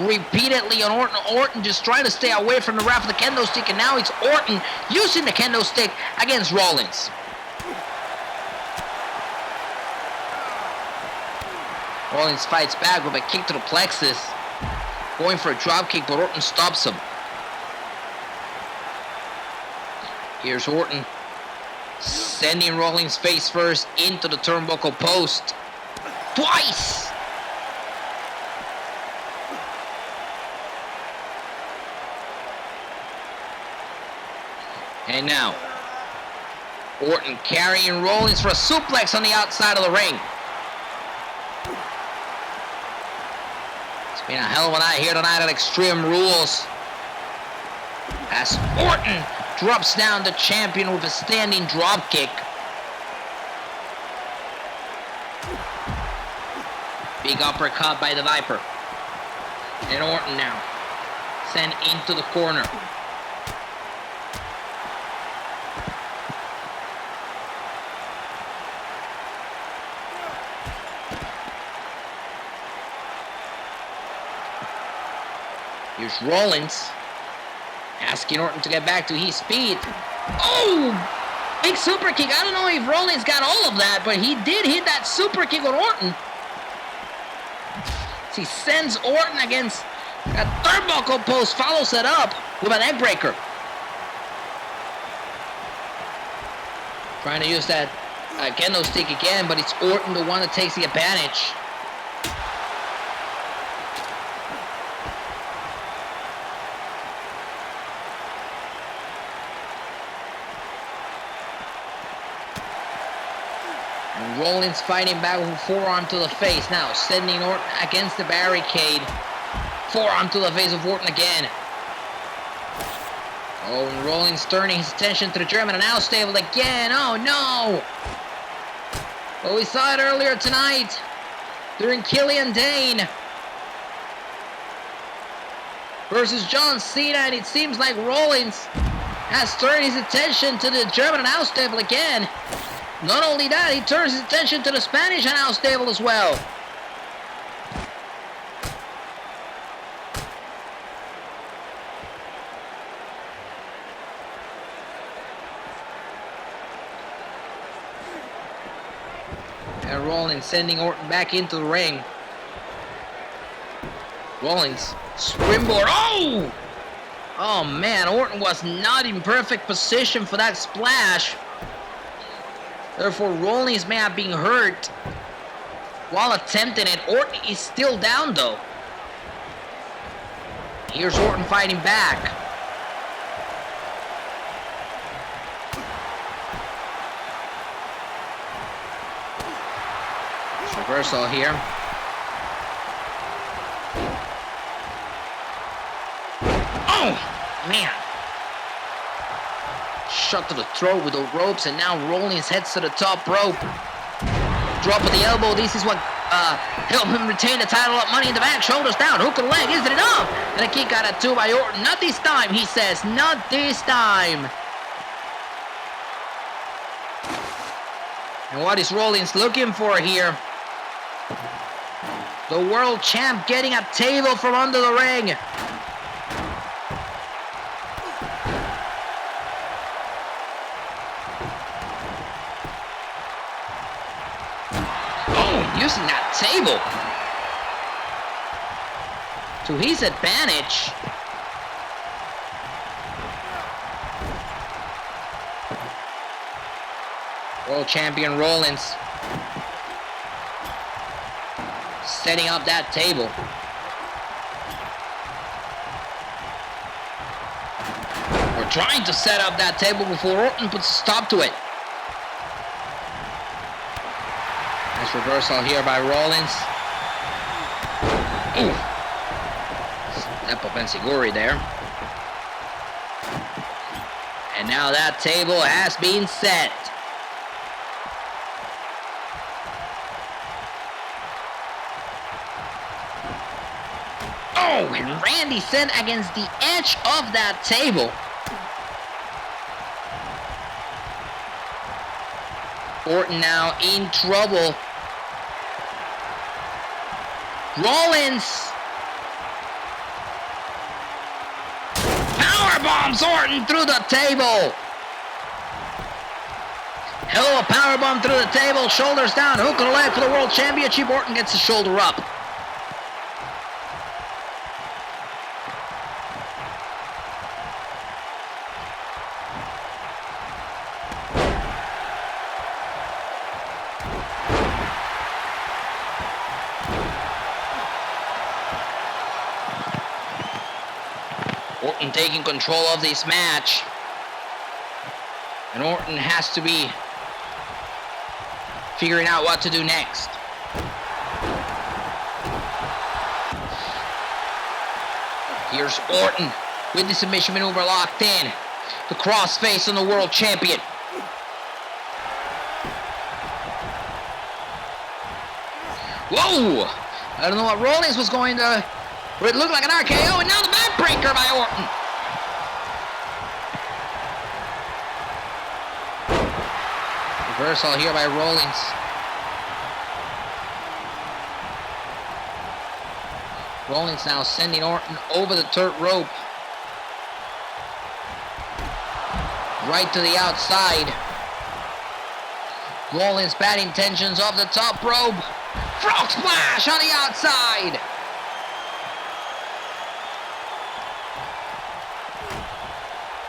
S2: repeatedly on Orton. Orton just trying to stay away from the ref of the kendo stick, and now it's Orton using the kendo stick against Rollins. Rollins fights back with a kick to the plexus, going for a drop kick, but Orton stops him. Here's Orton sending Rollins face first into the turnbuckle post. Twice! And now, Orton carrying Rollins for a suplex on the outside of the ring. It's been a hell of a night here tonight at Extreme Rules, as Orton drops down the champion with a standing drop kick. Big uppercut by the Viper. And Orton now sent into the corner. Here's Rollins asking Orton to get back to his speed. Oh! Big super kick. I don't know if Rollins got all of that, but he did hit that super kick on Orton. He sends Orton against that turnbuckle post, follows it up with an egg breaker. Trying to use that kendo stick again, but it's Orton the one that takes the advantage. Rollins fighting back with a forearm to the face. Now sending Orton against the barricade. Forearm to the face of Orton again. Oh, and Rollins turning his attention to the German announce table again. Oh, no. Well, we saw it earlier tonight during Killian Dain versus John Cena, and it seems like Rollins has turned his attention to the German announce table again. Not only that, he turns his attention to the Spanish announce table as well. And Rollins sending Orton back into the ring. Rollins, springboard. Oh! Oh man, Orton was not in perfect position for that splash. Therefore, Rollins may have been hurt while attempting it. Orton is still down though. Here's Orton fighting back. Reversal here. Oh, man. Shot to the throat with the ropes, and now Rollins heads to the top rope. Drop of the elbow. This is what helped him retain the title of Money in the Bank. Shoulders down. Hook and leg. Is it enough? And a kick out at 2 by Orton. Not this time, he says. Not this time. And what is Rollins looking for here? The world champ getting a table from under the ring. Oh, using that table to his advantage. World champion Rollins setting up that table. We're trying to set up that table before Orton puts a stop to it. Nice reversal here by Rollins. Ooh. Step up Ensiguri there. And now that table has been set. Oh, and Randy sent against the edge of that table. Orton now in trouble. Rollins power bombs Orton through the table. Hell of a power bomb through the table. Shoulders down. Hook and leg for the World Championship. Orton gets his shoulder up. Orton taking control of this match. And Orton has to be figuring out what to do next. Here's Orton with the submission maneuver locked in. The crossface on the world champion. Whoa! I don't know what Rollins was going to... But it looked like an RKO, and now the backbreaker by Orton. Reversal here by Rollins. Rollins now sending Orton over the third rope. Right to the outside. Rollins bad intentions off the top rope. Frog splash on the outside.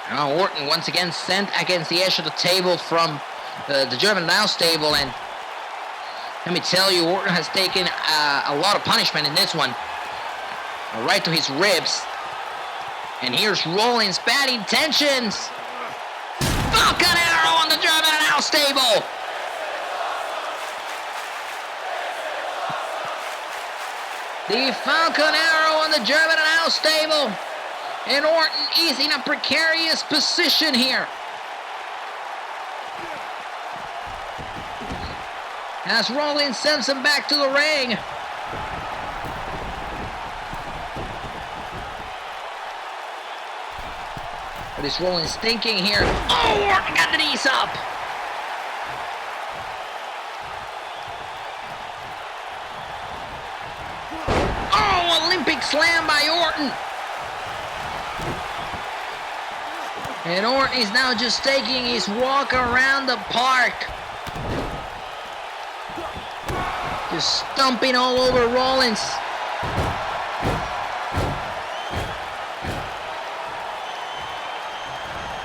S2: Now Orton once again sent against the edge of the table from the German announce table, and let me tell you, Orton has taken a lot of punishment in this one. Right to his ribs. And here's Rollins, bad intentions. Falcon arrow on the German announce table. The Falcon Arrow on the German Announce table. And Orton is in a precarious position here. As Rollins sends him back to the ring. What is Rollins thinking here? Oh, Orton got the knees up. Oh, Olympic slam by Orton. And Orton is now just taking his walk around the park. Just stomping all over Rollins.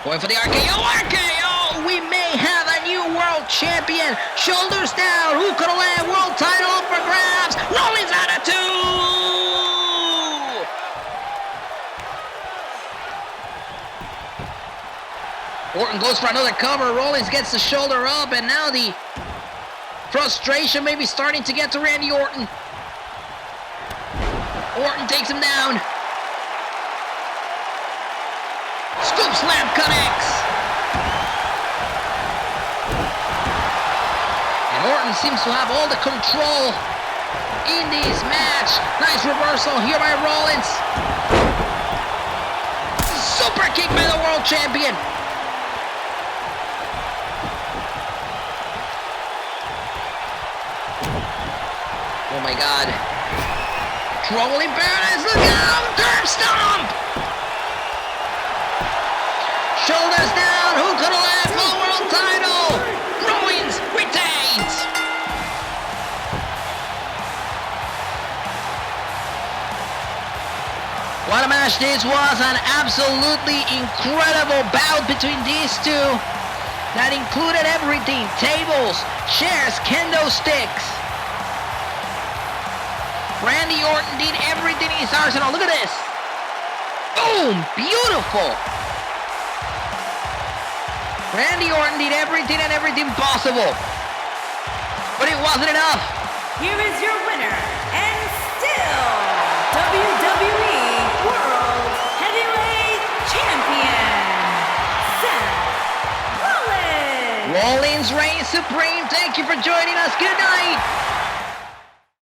S2: Going for the RKO. RKO! We may have a new world champion. Shoulders down. Who could have land? World title up for grabs. Rollins out of 2. Orton goes for another cover. Rollins gets the shoulder up, and now the frustration may be starting to get to Randy Orton. Orton takes him down. Scoop slam connects. And Orton seems to have all the control in this match. Nice reversal here by Rollins. Super kick by the world champion. Oh my God. Trouble in paradise. Look out. Curb stomp. Shoulders down. Who could have led for the world title? Rollins retains. What a match this was. An absolutely incredible bout between these two. That included everything. Tables, chairs, kendo sticks. Randy Orton did everything in his arsenal. Look at this. Boom! Beautiful. Randy Orton did everything and everything possible. But it wasn't enough.
S3: Here is your winner, and still WWE World Heavyweight Champion, Seth Rollins.
S2: Rollins reigns supreme. Thank you for joining us. Good night.